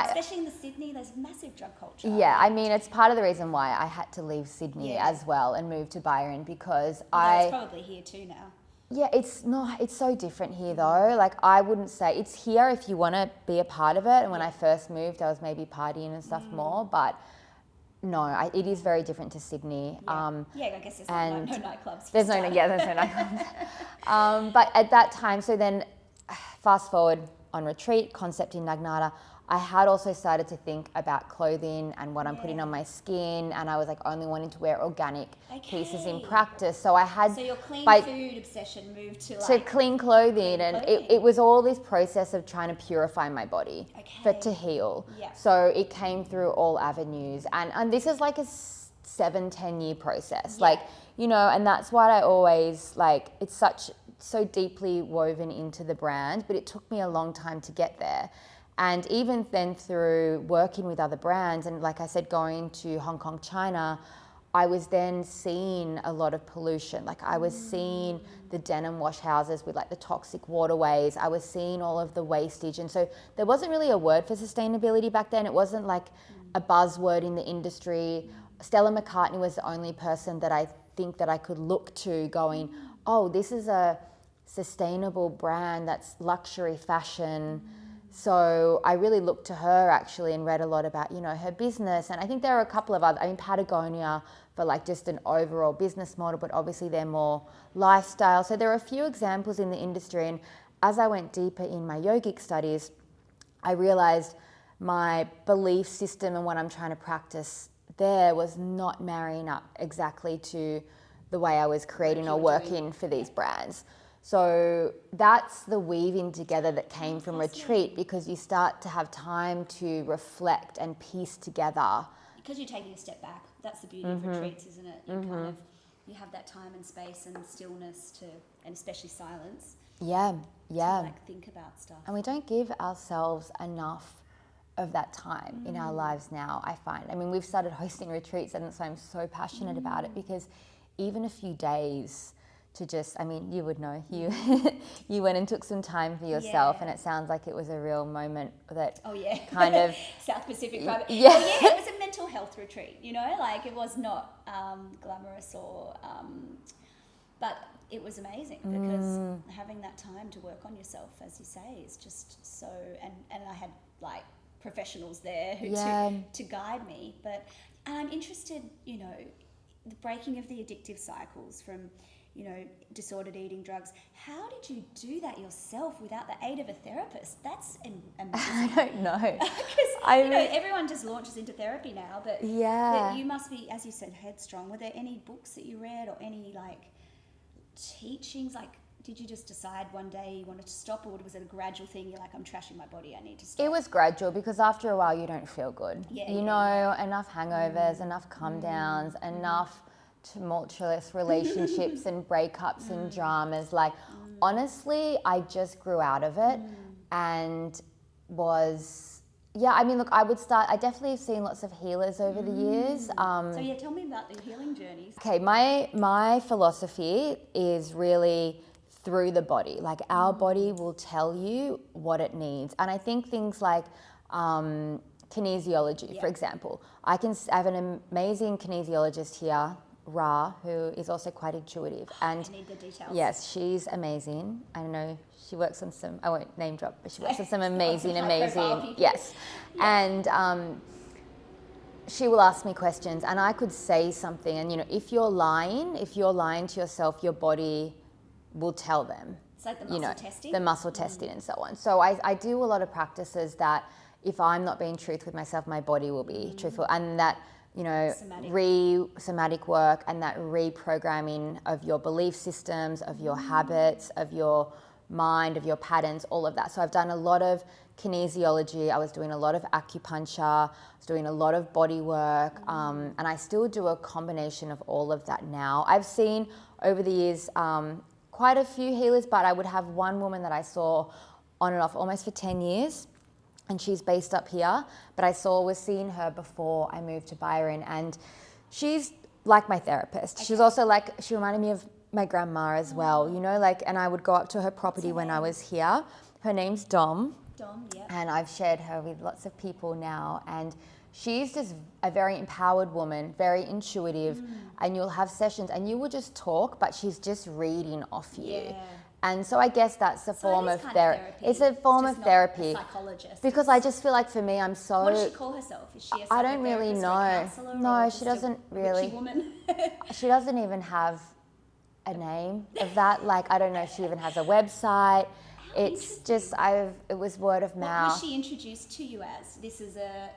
Especially in the Sydney, there's massive drug culture. Yeah, I mean, it's part of the reason why I had to leave Sydney as well and move to Byron, because it's probably here too now. Yeah, it's so different here though. Like I wouldn't say it's here if you want to be a part of it. And when I first moved, I was maybe partying and stuff more, but no, it is very different to Sydney. I guess there's no nightclubs. There's no nightclubs. But at that time, so then fast forward on retreat, concept in Nagnata, I had also started to think about clothing and what I'm putting on my skin, and I was like only wanting to wear organic pieces in practice. So I had So your clean food obsession moved to clean clothing, and it was all this process of trying to purify my body to heal. Yeah. So it came through all avenues, and this is like a 7-10 year process, and that's what I always like. It's so deeply woven into the brand, but it took me a long time to get there. And even then, through working with other brands, and like I said, going to Hong Kong, China, I was then seeing a lot of pollution. Like I was seeing the denim wash houses with like the toxic waterways. I was seeing all of the wastage. And so there wasn't really a word for sustainability back then. It wasn't like a buzzword in the industry. Stella McCartney was the only person that I think that I could look to going, oh, this is a sustainable brand that's luxury fashion. So I really looked to her actually and read a lot about, her business. And I think there are a couple of other, Patagonia for like just an overall business model, but obviously they're more lifestyle. So there are a few examples in the industry. And as I went deeper in my yogic studies, I realized my belief system and what I'm trying to practice there was not marrying up exactly to the way I was creating or working for these brands. So that's the weaving together that came from retreat, because you start to have time to reflect and piece together. Because you're taking a step back. That's the beauty of retreats, isn't it? You have that time and space and stillness and especially silence. Yeah. To think about stuff. And we don't give ourselves enough of that time in our lives now, I find. I mean, we've started hosting retreats, and so I'm so passionate about it, because even a few days to just, you would know, you went and took some time for yourself, and it sounds like it was a real moment that kind of... South Pacific private. Yeah. It was a mental health retreat, it was not glamorous but it was amazing, because having that time to work on yourself, as you say, is just so, and I had like professionals there who to guide me, and I'm interested, the breaking of the addictive cycles from disordered eating, drugs. How did you do that yourself without the aid of a therapist? That's amazing. I don't know. Because, everyone just launches into therapy now, but you must be, as you said, headstrong. Were there any books that you read or any teachings? Did you just decide one day you wanted to stop, or was it a gradual thing? You're like, I'm trashing my body, I need to stop. It was gradual, because after a while you don't feel good. Enough hangovers, enough come downs, enough tumultuous relationships and breakups and dramas. Honestly, I just grew out of it and was, I would start, I definitely have seen lots of healers over the years. Tell me about the healing journeys. Okay, my philosophy is really through the body. Our body will tell you what it needs. And I think things like kinesiology, for example. I have an amazing kinesiologist here, Ra, who is also quite intuitive. And I need the details. Yes, she's amazing. I know she works on some, I won't name drop, but she works on some amazing. Yes. And she will ask me questions, and I could say something, and if you're lying to yourself, your body will tell them. It's like the muscle testing? The muscle testing and so on. So I do a lot of practices that if I'm not being truthful with myself, my body will be truthful. And that, somatic work and that reprogramming of your belief systems, of your habits, of your mind, of your patterns, all of that. So I've done a lot of kinesiology. I was doing a lot of acupuncture. I was doing a lot of body work. And I still do a combination of all of that now. I've seen over the years quite a few healers, but I would have one woman that I saw on and off almost for 10 years. And she's based up here, but was seeing her before I moved to Byron, and she's like my therapist. She's also she reminded me of my grandma as well, and I would go up to her property when I was here. Her name's Dom, and I've shared her with lots of people now, and she's just a very empowered woman, very intuitive, and you'll have sessions and you will just talk, but she's just reading off you. Yeah. And so I guess that's a form of therapy. It's a form of therapy. Not a psychologist. Because I just feel like for me, I'm so... What does she call herself? Is she a I don't really know. No, she doesn't really. Woman? She doesn't even have a name of that. Like, I don't know if she even has a website. It's just, it was word of mouth. What was she introduced to you as? This is a...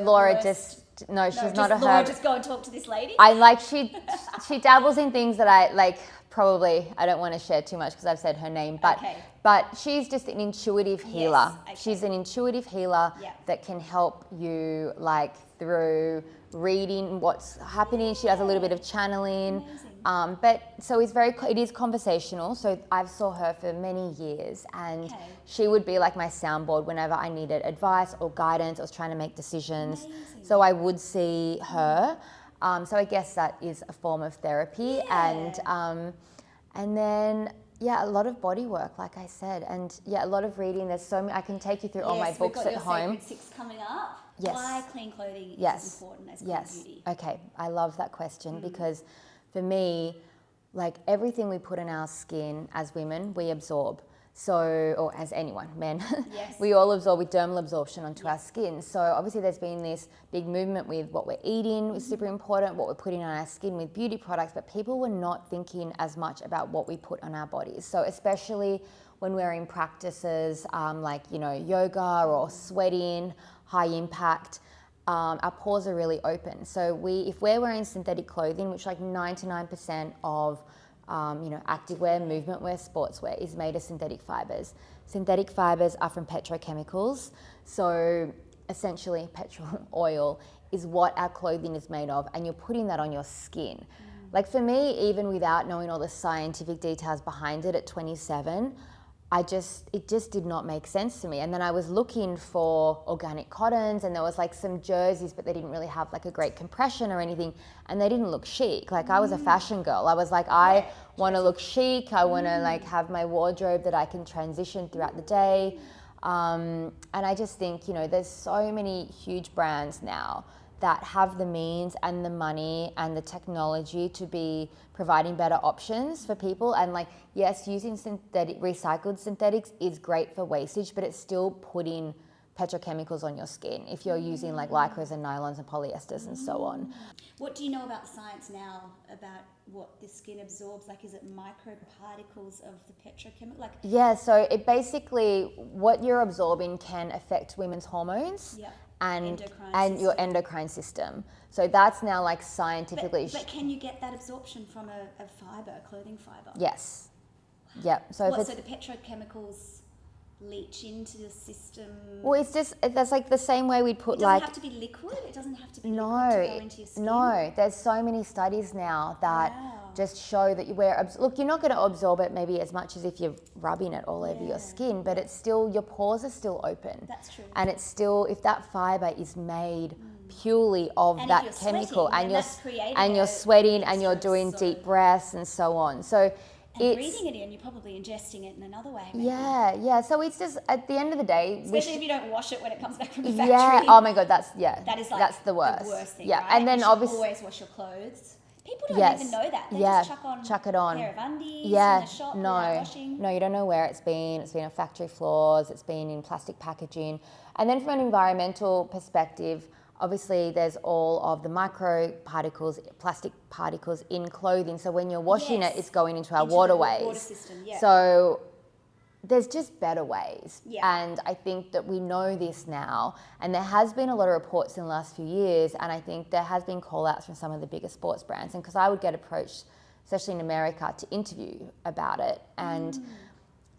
Laura herbalist? she's not a herb. Laura, just go and talk to this lady? I like, she dabbles in things that I like, probably, I don't want to share too much because I've said her name, but she's just an intuitive healer. Yes, okay. She's an intuitive healer that can help you like through reading what's happening. She does a little bit of channeling. But so it is conversational. So I saw her for many years, and she would be like my soundboard whenever I needed advice or guidance. I was trying to make decisions. Amazing. So I would see her. So I guess that is a form of therapy. And then, a lot of body work, like I said. And a lot of reading. There's so many, I can take you through all my books at home. Sacred 6 coming up. Yes. Why clean clothing is important as clean beauty? Okay, I love that question because for me, like everything we put on our skin as women, we absorb. So, or as anyone, men, we all absorb with dermal absorption onto our skin. So obviously there's been this big movement with what we're eating is super important, what we're putting on our skin with beauty products, but people were not thinking as much about what we put on our bodies. So especially when we're in practices like, yoga or sweating, high impact, our pores are really open. So if we're wearing synthetic clothing, which like 99% of activewear, movement wear, sportswear is made of synthetic fibers. Synthetic fibers are from petrochemicals. So essentially petrol oil is what our clothing is made of, and you're putting that on your skin. Like for me, even without knowing all the scientific details behind it at 27, it just did not make sense to me. And then I was looking for organic cottons, and there was like some jerseys, but they didn't really have like a great compression or anything, and they didn't look chic. Like I was a fashion girl. I was like, I want to look chic. I want to like have my wardrobe that I can transition throughout the day. And I just think, there's so many huge brands now that have the means and the money and the technology to be providing better options for people. And like, yes, using recycled synthetics is great for wastage, but it's still putting petrochemicals on your skin if you're using like lycras and nylons and polyesters and so on. What do you know about the science now about what the skin absorbs? Like, is it microparticles of the petrochemical? So it basically, what you're absorbing can affect women's hormones. And your endocrine system. So that's now like scientifically... But can you get that absorption from a fibre, a clothing fibre? Yes. Yep. So so the petrochemicals leach into the system? Well, that's like the same way we'd put it doesn't have to be liquid? It doesn't have to be liquid to go into your skin? No. There's so many studies now that just show that you're not going to absorb it maybe as much as if you're rubbing it all over your skin, but it's still, your pores are still open. That's true. And it's still, if that fibre is made purely of and that chemical, and you're sweating and you're doing deep breaths and so on. So breathing it in, you're probably ingesting it in another way. Maybe. Yeah. So it's just, at the end of the day... Especially if you don't wash it when it comes back from the factory. Yeah, oh my God, that is like that's the worst. Thing, yeah. Right? And then obviously... always wash your clothes. People don't even know that. They just chuck it on. A pair of undies in the shop without washing. No, you don't know where it's been. It's been on factory floors. It's been in plastic packaging. And then from an environmental perspective, obviously there's all of the microparticles, plastic particles in clothing. So when you're washing it, it's going into our waterways. The water system, So there's just better ways. Yeah. And I think that we know this now. And there has been a lot of reports in the last few years. And I think there has been call outs from some of the bigger sports brands. And because I would get approached, especially in America, to interview about it. And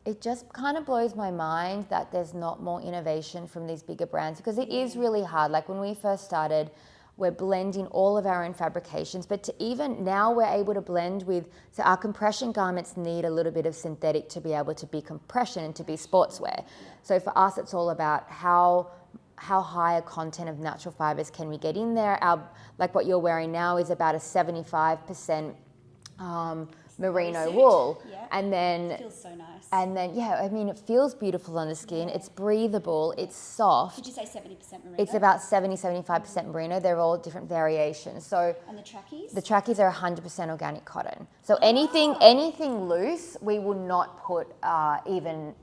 it just kind of blows my mind that there's not more innovation from these bigger brands, because it is really hard. Like when we first started, we're blending all of our own fabrications, but to even now we're able to blend with, so our compression garments need a little bit of synthetic to be able to be compression and to be sportswear. So for us, it's all about how high a content of natural fibers can we get in there. Like what you're wearing now is about a 75% merino wool. Yeah. And then it feels so nice. And then it feels beautiful on the skin. It's breathable, it's soft. Did you say 70% merino? It's about 70-75% merino. They're all different variations. So and the trackies? The trackies are 100% organic cotton. So anything loose, we will not put even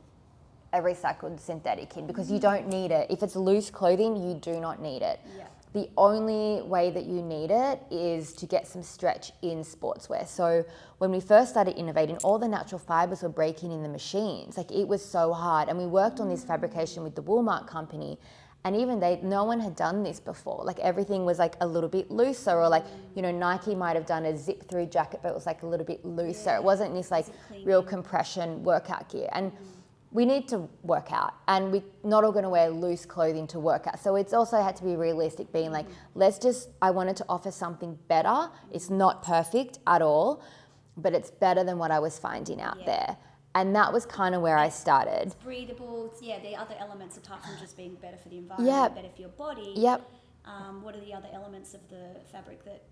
a recycled synthetic in, because you don't need it. If it's loose clothing, you do not need it. Yeah. the only way that you need it is to get some stretch in sportswear. So when we first started innovating, all the natural fibers were breaking in the machines. Like, it was so hard. And we worked on this fabrication with the Walmart company, and even no one had done this before. Like, everything was like a little bit looser, or like, you know, Nike might have done a zip through jacket, but it was like a little bit looser. Yeah. It wasn't this like real compression workout gear. And we need to work out, and we're not all going to wear loose clothing to work out. So it's also had to be realistic, being like, I wanted to offer something better. It's not perfect at all, but it's better than what I was finding out there. And that was kind of where I started. It's breathable. The other elements, apart from just being better for the environment, better for your body. Yep. What are the other elements of the fabric that,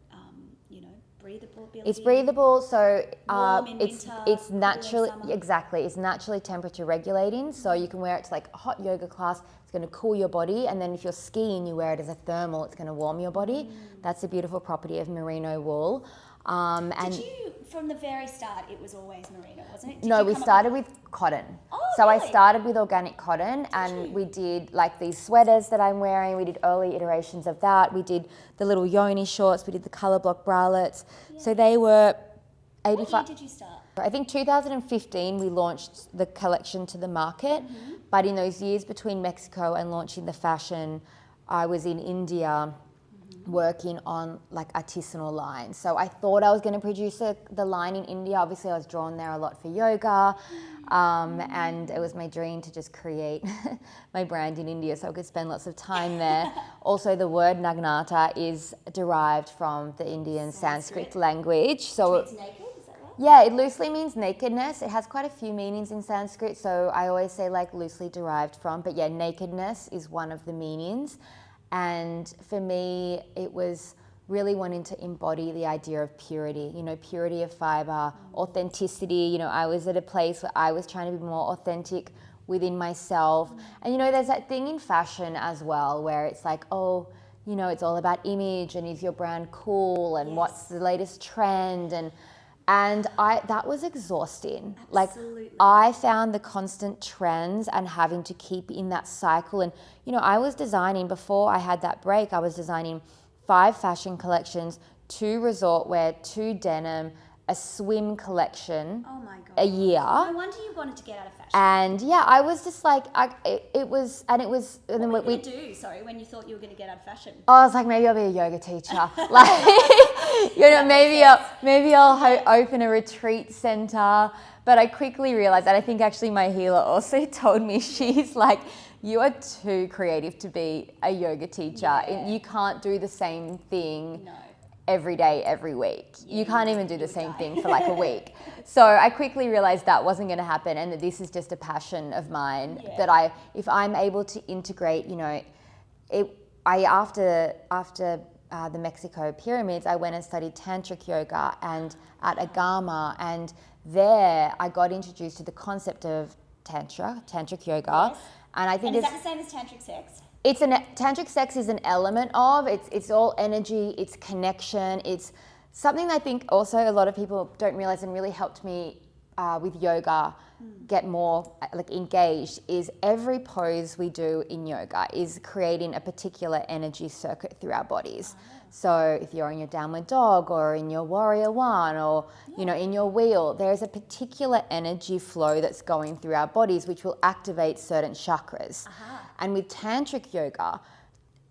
breathable? It's breathable, so it's naturally, it's naturally temperature regulating. So you can wear it to like a hot yoga class. It's going to cool your body, and then if you're skiing, you wear it as a thermal. It's going to warm your body. That's a beautiful property of merino wool. Did you, from the very start, it was always merino, wasn't it? No, we started with cotton. So really? I started with organic cotton, and we did like these sweaters that I'm wearing. We did early iterations of that. We did the little yoni shorts. We did the color block bralettes. So they were 85. What year did you start? I think 2015 we launched the collection to the market. But in those years between Mexico and launching the fashion, I was in India working on like artisanal lines. So I thought I was going to produce the line in India. Obviously I was drawn there a lot for yoga, and it was my dream to just create my brand in India so I could spend lots of time there. Also, the word Nagnata is derived from the Indian Sanskrit language. So it's naked, is that right? Yeah, it loosely means nakedness. It has quite a few meanings in Sanskrit, so I always say like loosely derived from, but yeah, nakedness is one of the meanings. And for me, it was really wanting to embody the idea of purity, purity of fiber, authenticity. I was at a place where I was trying to be more authentic within myself. And, there's that thing in fashion as well where it's like, it's all about image, and is your brand cool, and what's the latest trend, and that was exhausting. Absolutely. Like, I found the constant trends and having to keep in that cycle. And, I was designing, before I had that break, I was designing 5 fashion collections, 2 resort wear, 2 denim, a swim collection a year. No wonder you wanted to get out of fashion. And yeah, I was just like, it was. What were you going to do, when you thought you were going to get out of fashion? I was like, maybe I'll be a yoga teacher. Like, maybe I'll open a retreat center. But I quickly realized that. I think actually my healer also told me, she's like, you are too creative to be a yoga teacher. Yeah. You can't do the same thing every day, every week. You can't even do the same thing for like a week. So I quickly realized that wasn't going to happen, and that this is just a passion of mine, that if I'm able to integrate, after the Mexico pyramids, I went and studied tantric yoga and at Agama, and there I got introduced to the concept of tantric yoga. Yes. And I think is that the same as tantric sex? Tantric sex is an element of, it's all energy, it's connection, it's something that I think also a lot of people don't realize, and really helped me with yoga get more like engaged, is every pose we do in yoga is creating a particular energy circuit through our bodies. So if you're in your downward dog, or in your warrior one, or in your wheel, there's a particular energy flow that's going through our bodies which will activate certain chakras. And with tantric yoga,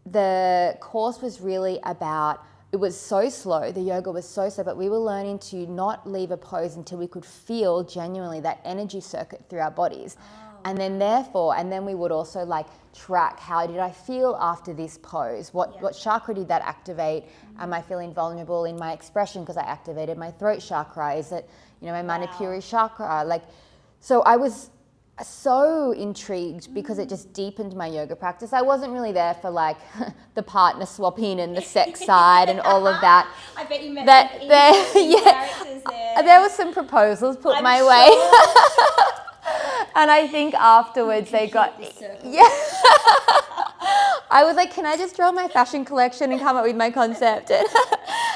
the course was really about, it was so slow, the yoga was so slow, but we were learning to not leave a pose until we could feel genuinely that energy circuit through our bodies. And then we would also like track, how did I feel after this pose? What chakra did that activate? Am I feeling vulnerable in my expression because I activated my throat chakra? Is it, my Manipuri chakra? So I was so intrigued because it just deepened my yoga practice. I wasn't really there for like the partner swapping and the sex side and all of that. I bet you met some characters there. There were some proposals put my way. And I think afterwards they got, I was like, can I just draw my fashion collection and come up with my concept?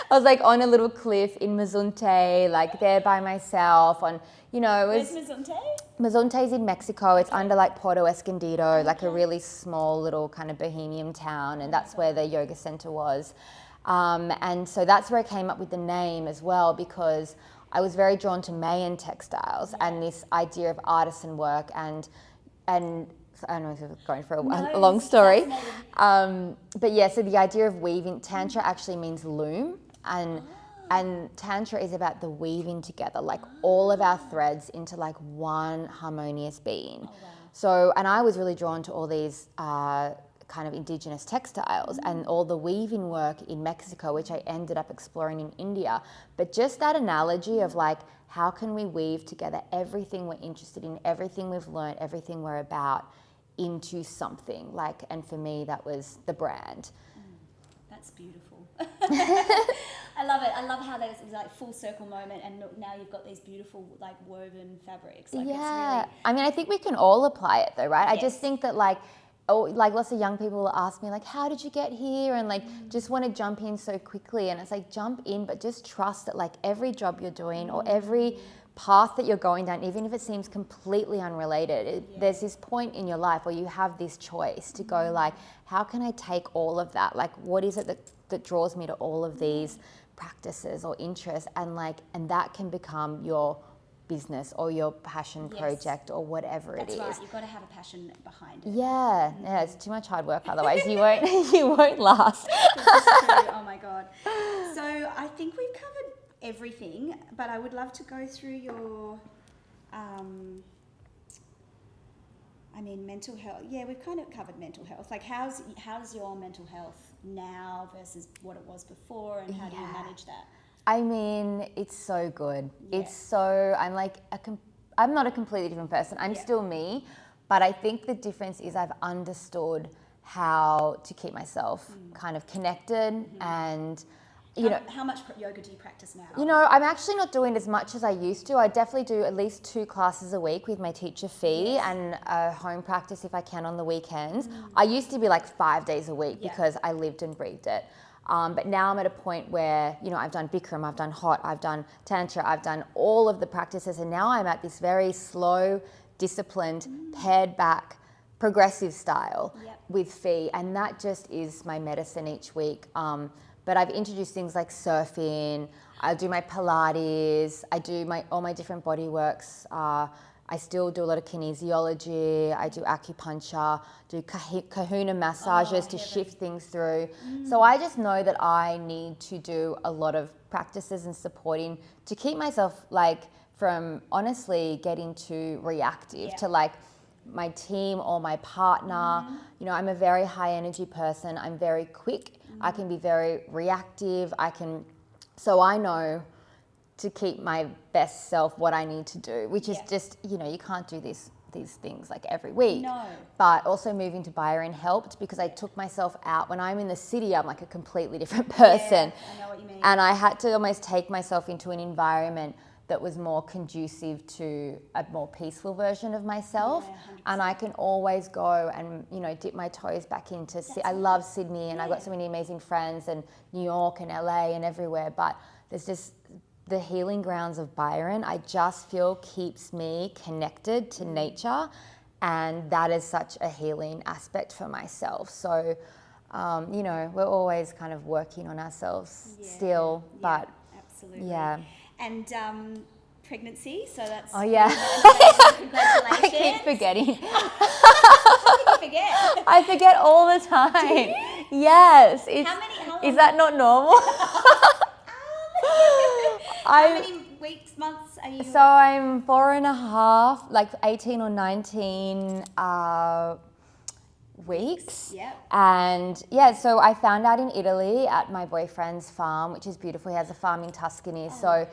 I was like on a little cliff in Mazunte, like there by myself on, it was... Where's Mazunte? Mazunte's in Mexico. It's under like Puerto Escondido, like a really small little kind of bohemian town, and that's where the yoga center was. And so that's where I came up with the name as well, because I was very drawn to Mayan textiles and this idea of artisan work and I don't know if I'm going for a long story. But yeah, so the idea of weaving, Tantra actually means loom, and Tantra is about the weaving together, like all of our threads into like one harmonious being. Oh, wow. So, and I was really drawn to all these kind of indigenous textiles and all the weaving work in Mexico, which I ended up exploring in India. But just that analogy of like, how can we weave together everything we're interested in, everything we've learned, everything we're about into something like, and for me, that was the brand. That's beautiful. I love it. I love how there's like full circle moment, and now you've got these beautiful like woven fabrics. Like, yeah. It's really... I mean, I think we can all apply it though, right? Yes. I just think that like lots of young people will ask me like, how did you get here? And like, just want to jump in so quickly. And it's like, jump in, but just trust that like every job you're doing or every path that you're going down, even if it seems completely unrelated, there's this point in your life where you have this choice to go like, how can I take all of that? Like, what is it that draws me to all of these practices or interests? And like, and that can become your business or your passion project or whatever it is. That's right. You've got to have a passion behind it. Yeah, it's too much hard work. Otherwise, you won't last. This is true. Oh my God. So I think we've covered everything, but I would love to go through your, mental health. Yeah, we've kind of covered mental health. Like, how's your mental health now versus what it was before, and how do you manage that? I mean, it's so good. Yeah. It's so, I'm not a completely different person. I'm still me, but I think the difference is I've understood how to keep myself kind of connected and, How much yoga do you practice now? I'm actually not doing as much as I used to. I definitely do at least 2 classes a week with my teacher Fee and a home practice if I can on the weekends. I used to be like 5 days a week because I lived and breathed it. But now I'm at a point where, I've done Bikram, I've done hot, I've done Tantra, I've done all of the practices. And now I'm at this very slow, disciplined, pared back, progressive style with Fee. And that just is my medicine each week. But I've introduced things like surfing, I do my Pilates, I do all my different body works. I still do a lot of kinesiology, I do acupuncture, do kahuna massages to shift things through. So I just know that I need to do a lot of practices and supporting to keep myself like from honestly getting too reactive to like my team or my partner. I'm a very high energy person, I'm very quick, I can be very reactive, so I know to keep my best self what I need to do, which is just, you can't do these things like every week. No. But also moving to Byron helped because I took myself out. When I'm in the city, I'm like a completely different person. I know what you mean. And I had to almost take myself into an environment that was more conducive to a more peaceful version of myself. And I can always go and, dip my toes back into, I love Sydney and I've got so many amazing friends and New York and LA and everywhere, but there's just the healing grounds of Byron, I just feel keeps me connected to nature, and that is such a healing aspect for myself. So, we're always kind of working on ourselves still, but absolutely. And pregnancy, so that's congratulations. I keep forgetting. How do you forget? I forget all the time. Do you? Yes. How long? Is that not normal? How many weeks, months are you? So I'm 4.5, like 18 or 19 weeks. Yep. And so I found out in Italy at my boyfriend's farm, which is beautiful. He has a farm in Tuscany. But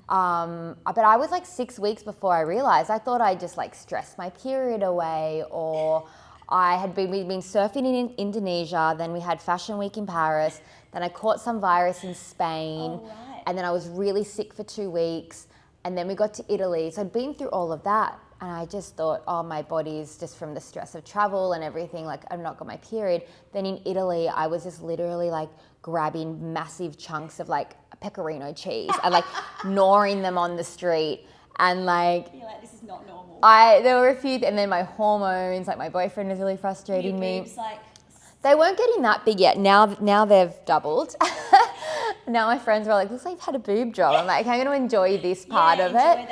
I was like 6 weeks before I realized. I thought I just like stressed my period away, or we'd been surfing in Indonesia, then we had Fashion Week in Paris, then I caught some virus in Spain. Oh, right. And then I was really sick for 2 weeks. And then we got to Italy. So I'd been through all of that. And I just thought, my body's just from the stress of travel and everything, like I've not got my period. Then in Italy, I was just literally like grabbing massive chunks of like pecorino cheese and like gnawing them on the street. And like, You're like, this is not normal. there were a few, and then my hormones, like my boyfriend was really frustrating me. Boobs, like, They weren't getting that big yet. Now they've doubled. Now my friends were like, looks like you've had a boob job. I'm like, I'm going to enjoy this part of it.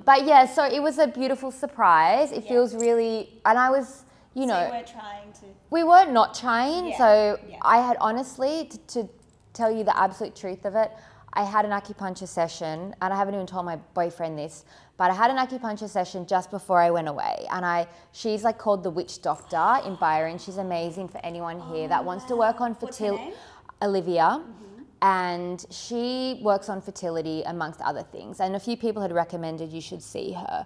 But yeah, so it was a beautiful surprise. It feels really, and I was, you know. So we're trying to. We were not trying. Yeah. So Yeah. I had honestly, to tell you the absolute truth of it, I had an acupuncture session, and I haven't even told my boyfriend this, but I had an acupuncture session just before I went away. And she's like called the witch doctor in Byron. She's amazing for anyone here that wants to work on fertility. Olivia. And she works on fertility amongst other things. And a few people had recommended you should see her.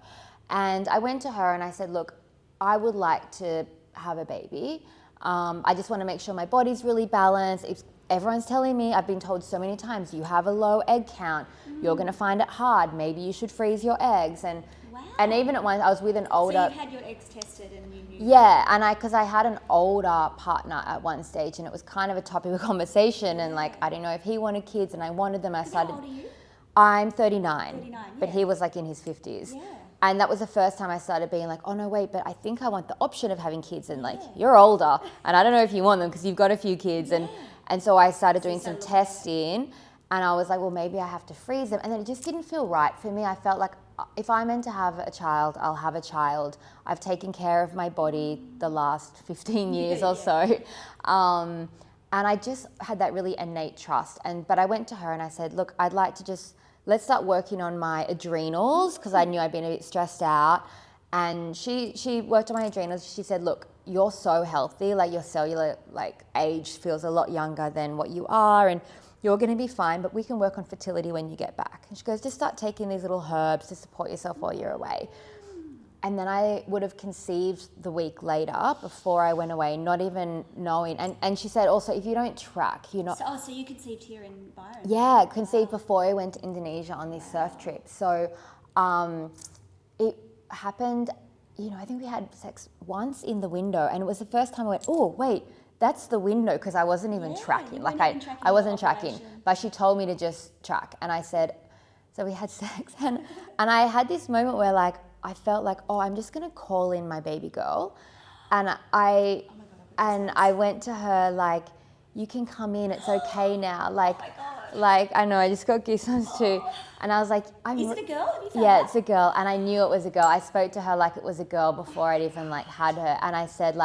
And I went to her and I said, look, I would like to have a baby. I just want to make sure my body's really balanced. Everyone's telling me, I've been told so many times, you have a low egg count. You're going to find it hard. Maybe you should freeze your eggs. And even at once, I was with an older. So you've had your eggs tested and you knew. Yeah, and because I had an older partner at one stage, and it was kind of a topic of conversation, and like I didn't know if he wanted kids, and I wanted them. I started. How old are you? I'm 39. 39, But yeah. he was like in his 50s. Yeah. And that was the first time I started being like, oh no, wait, but I think I want the option of having kids, and like you're older, and I don't know if you want them because you've got a few kids, and so I started doing some testing, and I was like, well, maybe I have to freeze them, and then it just didn't feel right for me. I felt like if I'm meant to have a child, I'll have a child. I've taken care of my body the last 15 years or so. And I just had that really innate trust. But I went to her and I said, look, I'd like to let's start working on my adrenals, because I knew I'd been a bit stressed out. And she worked on my adrenals. She said, look, you're so healthy, like your cellular age feels a lot younger than what you are, and you're going to be fine, but we can work on fertility when you get back. And she goes, just start taking these little herbs to support yourself while you're away. And then I would have conceived the week later before I went away, not even knowing. And she said also, if you don't track, you're not. So you conceived here in Byron? Yeah, conceived before I went to Indonesia on this surf trip. So it happened, I think we had sex once in the window, and it was the first time I went, oh, wait, that's the window, because I wasn't even tracking. I wasn't tracking, but she told me to just track. And I said, so we had sex, and I had this moment where I felt like, oh, I'm just gonna call in my baby girl. And I went to her you can come in, it's okay now. I know, I just got goosebumps too. And I was like, Is it a girl? Have you found yeah, out? it's a girl. And I knew it was a girl. I spoke to her like it was a girl before I'd even had her. And I said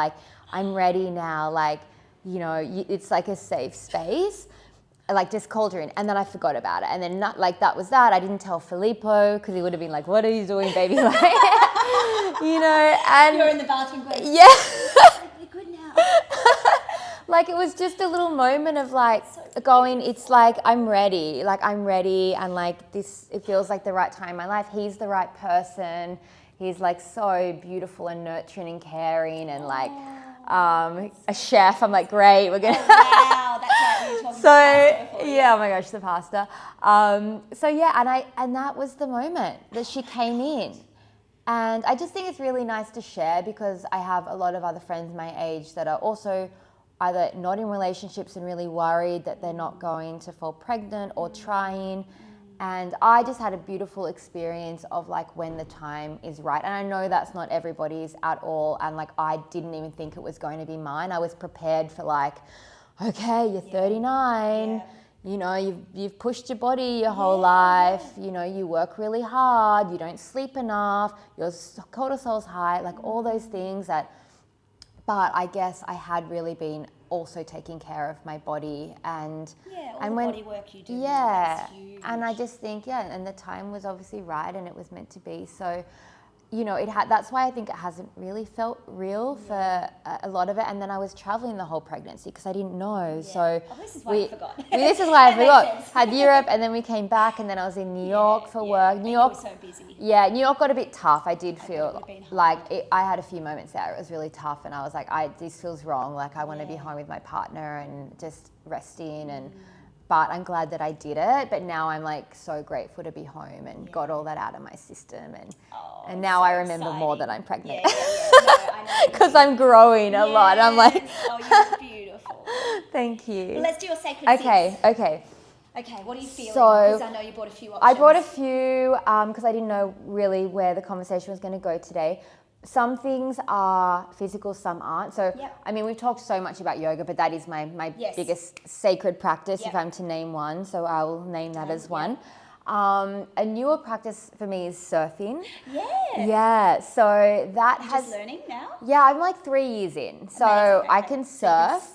I'm ready now. It's like a safe space. Just called her in, and then I forgot about it. And then that was that. I didn't tell Filippo, because he would have been like, what are you doing, baby? And You're in the bathroom going, yeah. we're good now. It was just a little moment of going, it's I'm ready. I'm ready, and this, it feels like the right time in my life. He's the right person. He's so beautiful and nurturing and caring, and a chef. I'm like, great, we're gonna. Wow, that's right. We were talking about pasta before. Yeah, oh my gosh, the pasta. And that was the moment that she came in. And I just think it's really nice to share, because I have a lot of other friends my age that are also either not in relationships and really worried that they're not going to fall pregnant or trying. And I just had a beautiful experience of when the time is right. And I know that's not everybody's at all. And I didn't even think it was going to be mine. I was prepared for okay, you're 39. Yeah. You've pushed your body your whole life. You work really hard. You don't sleep enough. Your cortisol's high. All those things but I guess I had really been also taking care of my body and the body work you do. Yeah, That's huge. and I just think and the time was obviously right, and it was meant to be. So, that's why I think it hasn't really felt real for a lot of it. And then I was traveling the whole pregnancy because I didn't know. Yeah. So this is why I forgot. This is why I forgot. Makes sense. Had Europe, and then we came back, and then I was in New York for work. New York was so busy. Yeah, New York got a bit tough. I did feel it would've been hard. I had a few moments there. It was really tough, and I was like, this feels wrong. I want to be home with my partner and just resting. But I'm glad that I did it. But now I'm so grateful to be home and got all that out of my system. And now I remember more that I'm pregnant. Yeah. No, I know. Because I'm growing a lot. I'm Oh, you're beautiful. thank you. Well, let's do your sacred Okay. Okay, what are you feeling? So, Because I know you brought a few options. I brought a few because I didn't know really where the conversation was going to go today. Some things are physical, some aren't. So, Yep. I mean, we've talked so much about yoga, but that is my Yes. biggest sacred practice Yep. if I'm to name one. So I will name that as one. Yep. A newer practice for me is surfing. Yeah. Yeah, so that You're has... just learning now? Yeah, I'm like 3 years in. So Amazing, I okay. can So you can surf.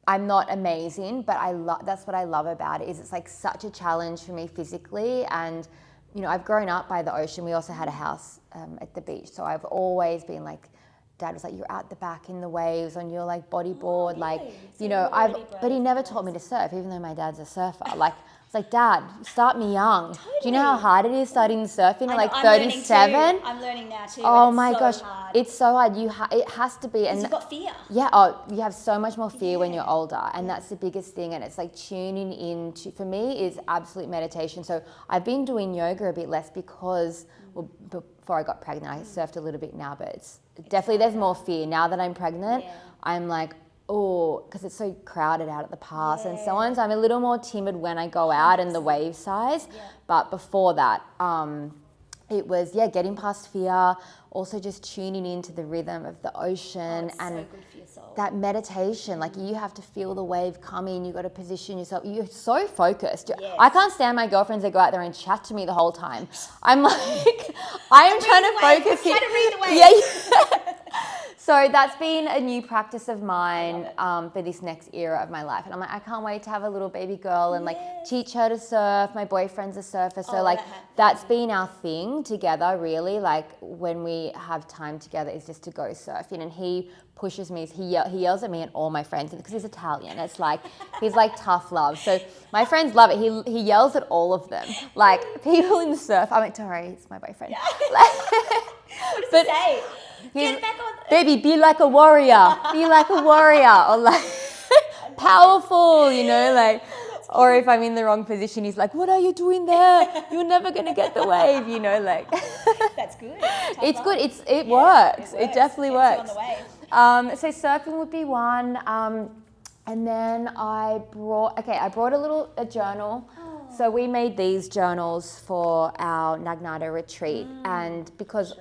I'm not amazing, but that's what I love about it, is it's like such a challenge for me physically. And, you know, I've grown up by the ocean. We also had a house at the beach. So I've always been like, Dad was like, you're out the back in the waves on your like bodyboard. really? Like, So you know, you're already but he brave never for taught me those. to surf, even though my dad's a surfer. Like, I was like, Dad, start me young. Do you know how Totally. hard it is starting surfing at like I'm learning 37? too. I'm learning now too. Oh and it's my so gosh, hard. it's so hard. It has to be. Because And you've got fear. yeah, oh, you have so much more fear when Yeah. you're older, and that's the biggest thing. And it's like tuning into, for me, is absolute meditation. So I've been doing yoga a bit less because, well, before I got pregnant, I surfed a little bit now, but it's definitely, there's more fear. Now that I'm pregnant, Yeah. I'm like, oh, because it's so crowded out at the pass and so Yeah. on. So I'm a little more timid when I go out and the wave size. Yeah. But before that, it was, getting past fear, also just tuning into the rhythm of the ocean It's and so good for your soul. that meditation. Like, you have to feel the wave coming, you got to position yourself. You're so focused. Yes. I can't stand my girlfriends that go out there and chat to me the whole time. I'm like, I am trying to the wave. focus I'm here. trying to read the wave. Yeah. So that's been a new practice of mine for this next era of my life. And I'm like, I can't wait to have a little baby girl and like teach her to surf. My boyfriend's a surfer. So like that's been our thing together, really. Like, when we have time together is just to go surfing. And he pushes me, he yells at me and all my friends because he's Italian. It's like, he's like tough love. So my friends love it. He yells at all of them. Like, people in the surf, I'm like, sorry, it's my boyfriend. What does he say? Get back on. Baby, be like a warrior. Be like a warrior. Or like, powerful, you know, like, or if I'm in the wrong position, he's like, what are you doing there? You're never going to get the wave, you know, like. That's good. It's good. It works. It definitely Gets works. you on the wave. So surfing would be one. And then I brought a journal. So we made these journals for our Nagnata retreat. And because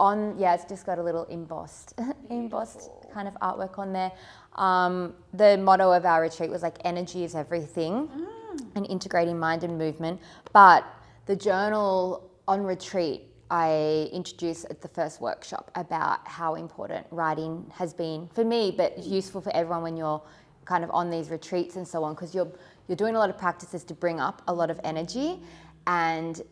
it's just got a little embossed kind of artwork on there. The motto of our retreat was like, energy is everything, and integrating mind and movement. But the journal on retreat, I introduced at the first workshop about how important writing has been for me, but useful for everyone when you're kind of on these retreats and so on, because you're doing a lot of practices to bring up a lot of energy and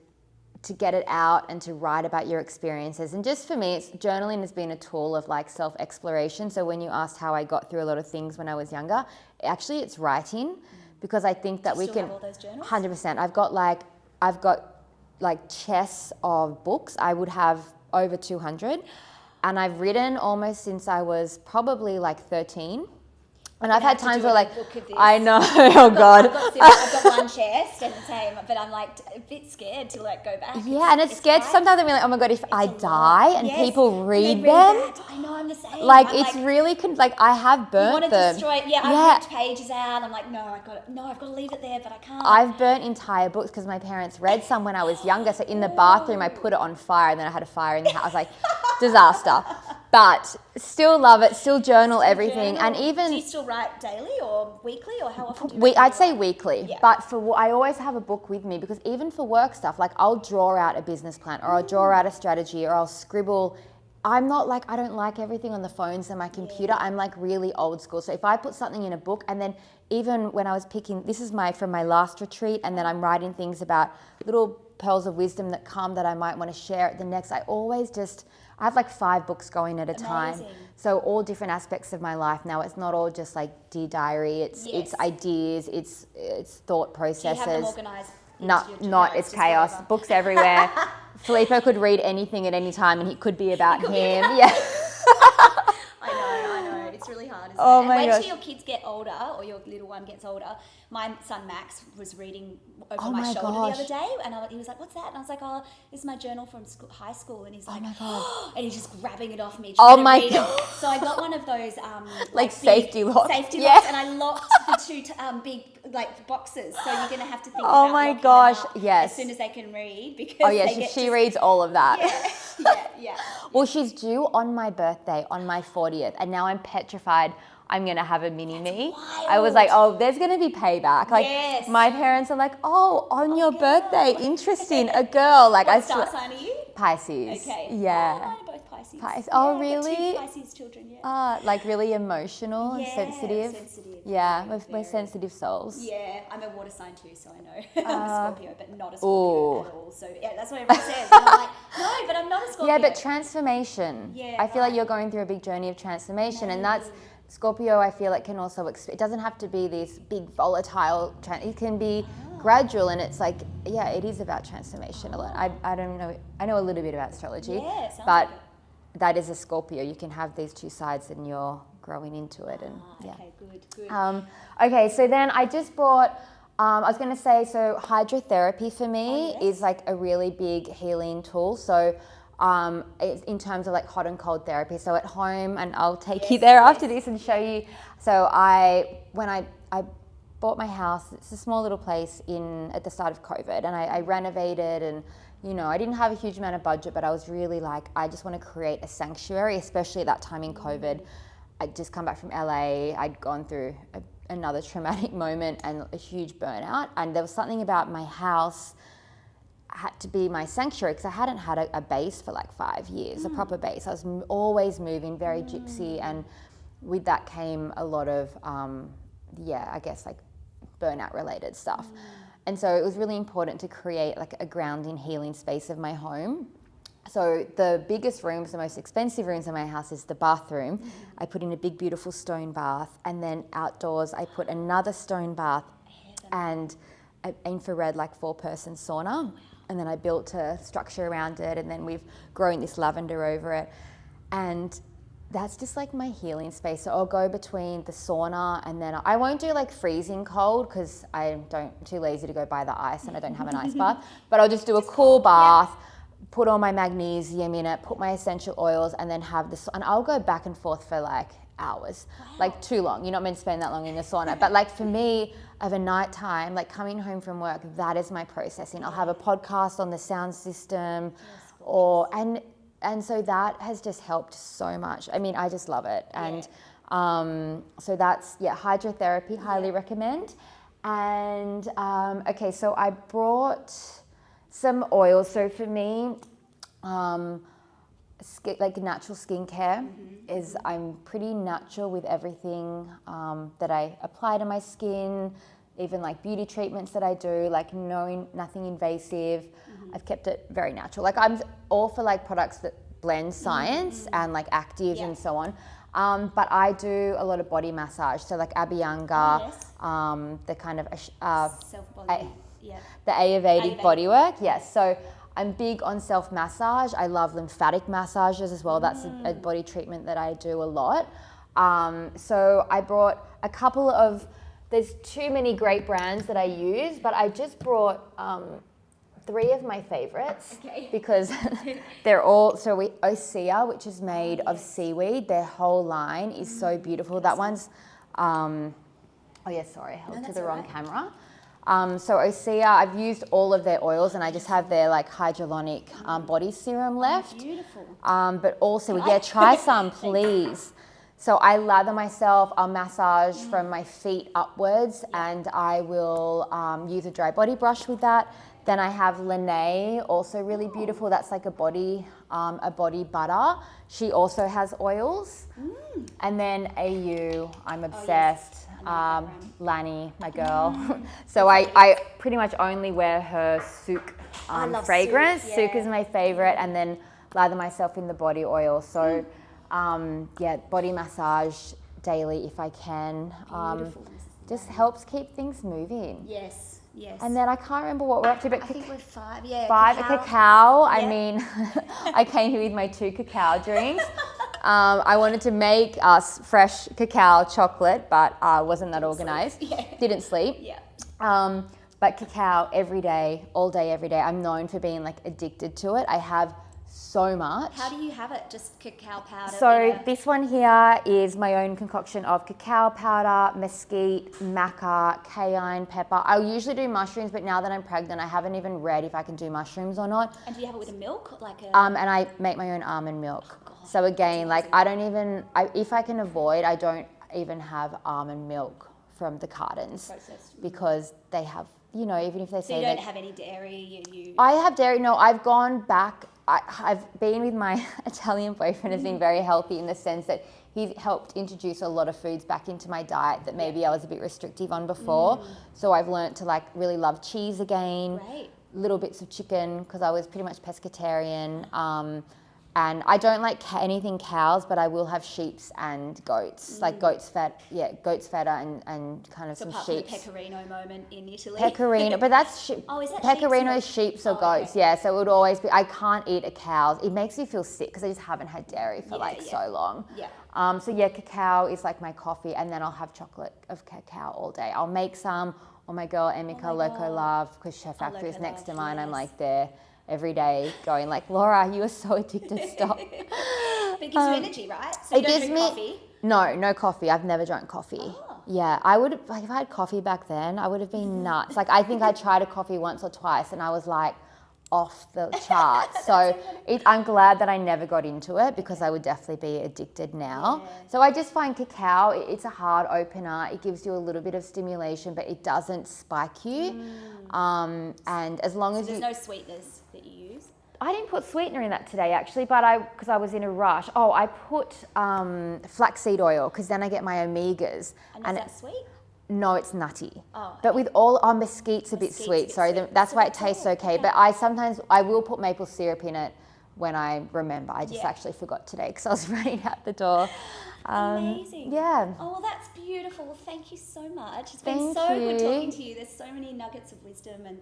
to get it out and to write about your experiences. And just for me, journaling has been a tool of like self-exploration. So when you asked how I got through a lot of things when I was younger, actually it's writing, because I think that we can... have all those journals? 100%. I've got like chests of books. I would have over 200. And I've written almost since I was probably like 13. And I've had times where like, I know, oh God. I've got one chest and the same, but I'm like a bit scared to like go back. Yeah, and it's scared. hard. Sometimes I'm like, oh my God, if I die and Yes, people and read they them, that. I know, I'm the same. like I'm it's really, like I have I burnt want to them. destroy it. Yeah, I've ripped pages out. I'm like, I've got to leave it there, but I can't. I've burnt entire books because my parents read some when I was younger. So in the bathroom, I put it on fire, and then I had a fire in the house. I was like, disaster. But still love it, still journal everything. Journal. And even... Do you still write daily or weekly, or how often do you I'd say weekly, Yeah. but I always have a book with me, because even for work stuff, like I'll draw out a business plan, or I'll draw out a strategy, or I'll scribble. I'm not like, I don't like everything on the phones and my computer. I'm like really old school. So if I put something in a book, and then even when I was picking, this is from my last retreat, and then I'm writing things about little pearls of wisdom that come that I might want to share at the next. I have like 5 books going at a time. So all different aspects of my life now. It's not all just like Dear Diary. It's ideas, it's thought processes. Do you have them organised? It's chaos. Whatever. Books everywhere. Filippo could read anything at any time, and it could be about him. Yeah. I know. It's really hard, isn't Oh it? my And wait gosh. till your kids get older, or your little one gets older. My son Max was reading over Oh my my shoulder gosh. the other day, and he was like, "What's that?" And I was like, "Oh, this is my journal from high school." And he's like, my God. and he's just grabbing it off me. Oh trying to my read God. it. So I got one of those like big safety locks. safety Yeah. locks, and I locked the 2 big like boxes, so you're going to have to think Oh about my locking gosh, them out yes. as soon as they can read, because Oh yeah, they get she reads all of that. yeah. Well, she's due on my birthday, on my 40th, and now I'm petrified I'm going to have a mini-me. I was like, oh, there's going to be payback. Like, Yes. my parents are like, oh, on your birthday, interesting, a girl. Like, What star sign are you? Pisces. Okay. Yeah. Oh, mine are both Pisces. Oh, I've got really? 2 Pisces children, yeah. Like really emotional and Yeah, sensitive. sensitive. Yeah, Very, we're sensitive souls. Yeah, I'm a water sign too, so I know. I'm a Scorpio, but not a Scorpio ooh. at all. So yeah, that's what everyone says. And I'm like, no, but I'm not a Scorpio. Yeah, but transformation. Yeah, I feel like right. you're going through a big journey of transformation, and that's Scorpio. I feel it can also it doesn't have to be this big volatile. It can be gradual, and it's like, yeah, it is about transformation a lot. I don't know. I know a little bit about astrology, Yeah, sounds but like it. that is a Scorpio. You can have these two sides, and you're growing into it, and yeah. Okay, good. Okay, so then I just brought. I was going to say, so hydrotherapy for me is like a really big healing tool. So it's in terms of like hot and cold therapy. So at home, and I'll take you there after this and show you. So when I bought my house, it's a small little place at the start of COVID, and I renovated, and I didn't have a huge amount of budget, but I was really like, I just want to create a sanctuary, especially at that time in COVID. I'd just come back from LA. I'd gone through another traumatic moment and a huge burnout, and there was something about my house had to be my sanctuary, because I hadn't had a base for like 5 years, a proper base. I was always moving, very gypsy, and with that came a lot of I guess like burnout related stuff. And so it was really important to create like a grounding, healing space of my home. So the biggest rooms, the most expensive rooms in my house is the bathroom. I put in a big, beautiful stone bath, and then outdoors I put another stone bath and an infrared like 4-person sauna. And then I built a structure around it, and then we've grown this lavender over it. And that's just like my healing space. So I'll go between the sauna, and then I won't do like freezing cold, because I'm too lazy to go buy the ice, and I don't have an ice bath. But I'll just do a cool bath, put all my magnesium in it, put my essential oils, and then have this. And I'll go back and forth for like hours, like too long. You're not meant to spend that long in the sauna. But like for me, of a night time, like coming home from work, that is my processing. I'll have a podcast on the sound system, and so that has just helped so much. I mean, I just love it. And so that's, hydrotherapy, highly recommend. And okay, so I brought some oils. So for me, like natural skincare is, I'm pretty natural with everything that I apply to my skin, even like beauty treatments that I do, like nothing invasive. I've kept it very natural. Like I'm all for like products that blend science and like actives and so on. But I do a lot of body massage. So like Abhyanga, the kind of Self-body. the Ayurvedic bodywork. Yes. So I'm big on self-massage. I love lymphatic massages as well. That's a body treatment that I do a lot. So I brought a couple of, there's too many great brands that I use, but I just brought 3 of my favorites because they're all, Osea, which is made of seaweed. Their whole line is so beautiful. That one's, I held to the wrong camera. So Osea, I've used all of their oils, and I just have their like hyaluronic body serum left. Beautiful. But also, try some, please. So I lather myself, I'll massage from my feet upwards, and I will use a dry body brush with that. Then I have Lene, also really beautiful. That's like a body butter. She also has oils. And then AU, I'm obsessed. Lani, my girl. So I pretty much only wear her Souk fragrance. Souk is my favorite, and then lather myself in the body oil. So body massage daily if I can. Just helps keep things moving. Yes. And then I can't remember what we're up to, but I think we're 5. Cacao. I mean, I came here with my 2 cacao drinks. I wanted to make us fresh cacao chocolate, but wasn't that organized. Didn't sleep. But cacao every day, all day, every day. I'm known for being like addicted to it. I have so much. How do you have it? Just cacao powder? So this one here is my own concoction of cacao powder, mesquite, maca, cayenne pepper. I usually do mushrooms, but now that I'm pregnant, I haven't even read if I can do mushrooms or not. And do you have it with a milk? And I make my own almond milk. Oh, God, so again, like if I can avoid, I don't even have almond milk from the cartons. Processed. Because they have, even if they say So you don't have any dairy? I have dairy. No, I've gone back. I've been with my Italian boyfriend, has been very healthy in the sense that he's helped introduce a lot of foods back into my diet that maybe I was a bit restrictive on before. So I've learned to like really love cheese again. Great. Little bits of chicken because I was pretty much pescatarian. And I don't like anything cows, but I will have sheeps and goats, like goat's feta and kind of So some apart sheep. from the pecorino moment in Italy. Pecorino, but that's Oh, is that pecorino, sheep's sheeps or Oh, goats. okay. Yeah, so it would always be. I can't eat a cow's. It makes me feel sick because I just haven't had dairy for so long. Yeah. So yeah, cacao is like my coffee, and then I'll have chocolate of cacao all day. I'll make some. Or my girl Emika Loco Love, because her factory is next to mine. I'm like there every day going like, Laura, you are so addicted, stop. But it gives you energy, right? So you don't drink coffee? No coffee. I've never drunk coffee. Oh. Yeah, I would have, like if I had coffee back then, I would have been nuts. Like I think I tried a coffee once or twice and I was like off the charts. So I'm glad that I never got into it because I would definitely be addicted now. Yeah. So I just find cacao, it's a hard opener. It gives you a little bit of stimulation, but it doesn't spike you. And as long as There's no sweeteners that you use? I didn't put sweetener in that today actually, but because I was in a rush. Oh, I put flaxseed oil because then I get my omegas. And is that sweet? No, it's nutty. Oh, but with all mesquite's a bit sweet. Sorry, that's why it tastes okay. But I will put maple syrup in it when I remember. I just actually forgot today because I was running out the door. Amazing. Yeah. Oh, well, that's beautiful. Well, thank you so much. It's Thank been so good you. talking to you. There's so many nuggets of wisdom, and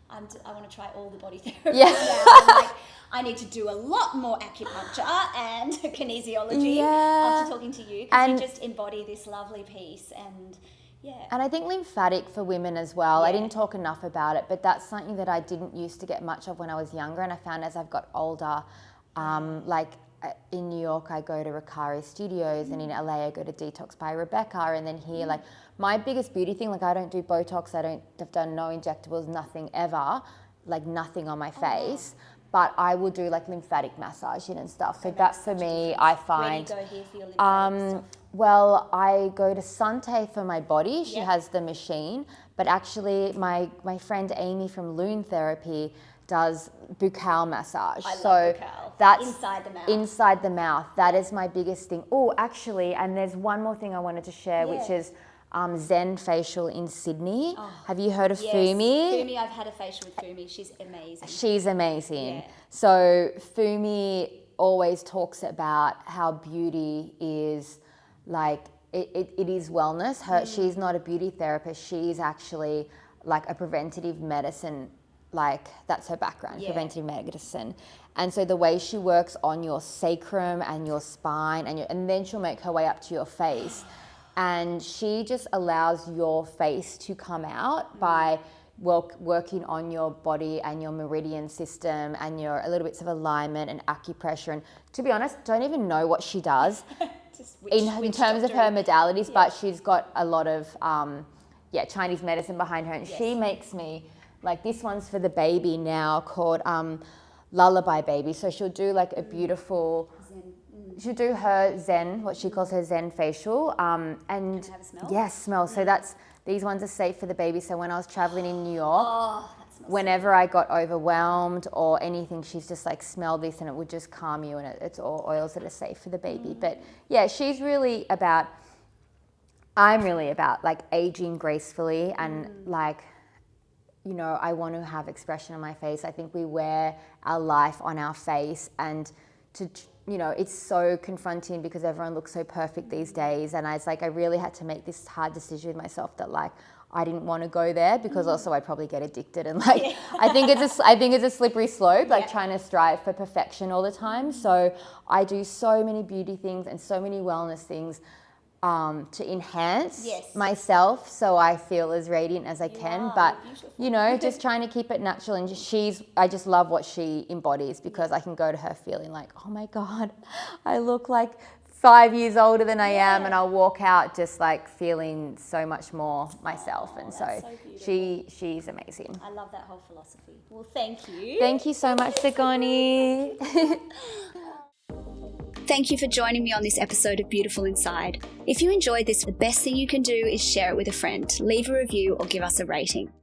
I want to try all the body therapy Yeah. now. I'm like, I need to do a lot more acupuncture and kinesiology after talking to you, because you just embody this lovely piece. And and I think lymphatic for women as well. Yeah. I didn't talk enough about it, but that's something that I didn't used to get much of when I was younger, and I found as I've got older, in New York I go to Ricari Studios, and in LA I go to Detox by Rebecca, and then here like my biggest beauty thing, like I don't do Botox, I've done no injectables, nothing ever, like nothing on my face. But I will do like lymphatic massaging and stuff. So that for me, I find. Where do you go here for your lymphatic stuff? Well, I go to Sante for my body. She has the machine. But actually, my friend Amy from Loon Therapy does buccal massage. I so love buccal. that's Inside the mouth. Inside the mouth. That is my biggest thing. Oh, actually, and there's one more thing I wanted to share, which is Zen Facial in Sydney. Have you heard of Fumi? Fumi, I've had a facial with Fumi. She's amazing. She's amazing. Yeah. So Fumi always talks about how beauty is like, it is wellness. She's not a beauty therapist. She's actually like a preventative medicine, like that's her background, preventative medicine. And so the way she works on your sacrum and your spine and then she'll make her way up to your face. And she just allows your face to come out by working on your body and your meridian system and your a little bits of alignment and acupressure. And to be honest, don't even know what she does in terms of her modalities, but she's got a lot of Chinese medicine behind her. And she makes me, like this one's for the baby now called Lullaby Baby. So she'll do like a beautiful... She'll do her Zen, what she calls her Zen facial. And Can I have a smell? yes, smell. So these ones are safe for the baby. So when I was traveling in New York, that smells whenever I got overwhelmed or anything, she's just like, smell this and it would just calm you, and it's all oils that are safe for the baby. But yeah, she's really about, I'm really about like aging gracefully and like, you know, I want to have expression on my face. I think we wear our life on our face, and it's so confronting because everyone looks so perfect these days. And I was like, I really had to make this hard decision with myself that like, I didn't want to go there because also I'd probably get addicted. And like, I think it's a slippery slope, like trying to strive for perfection all the time. So I do so many beauty things and so many wellness things to enhance Yes. myself so I feel as radiant as I can. are, But you're beautiful. you know, just trying to keep it natural, and I just love what she embodies, because I can go to her feeling like, oh my God, I look like 5 years older than I am, and I'll walk out just like feeling so much more myself. And so she's amazing. I love that whole philosophy. Well, thank you. Thank you so much, Sigourney. Thank you for joining me on this episode of Beautiful Inside. If you enjoyed this, the best thing you can do is share it with a friend, leave a review, or give us a rating.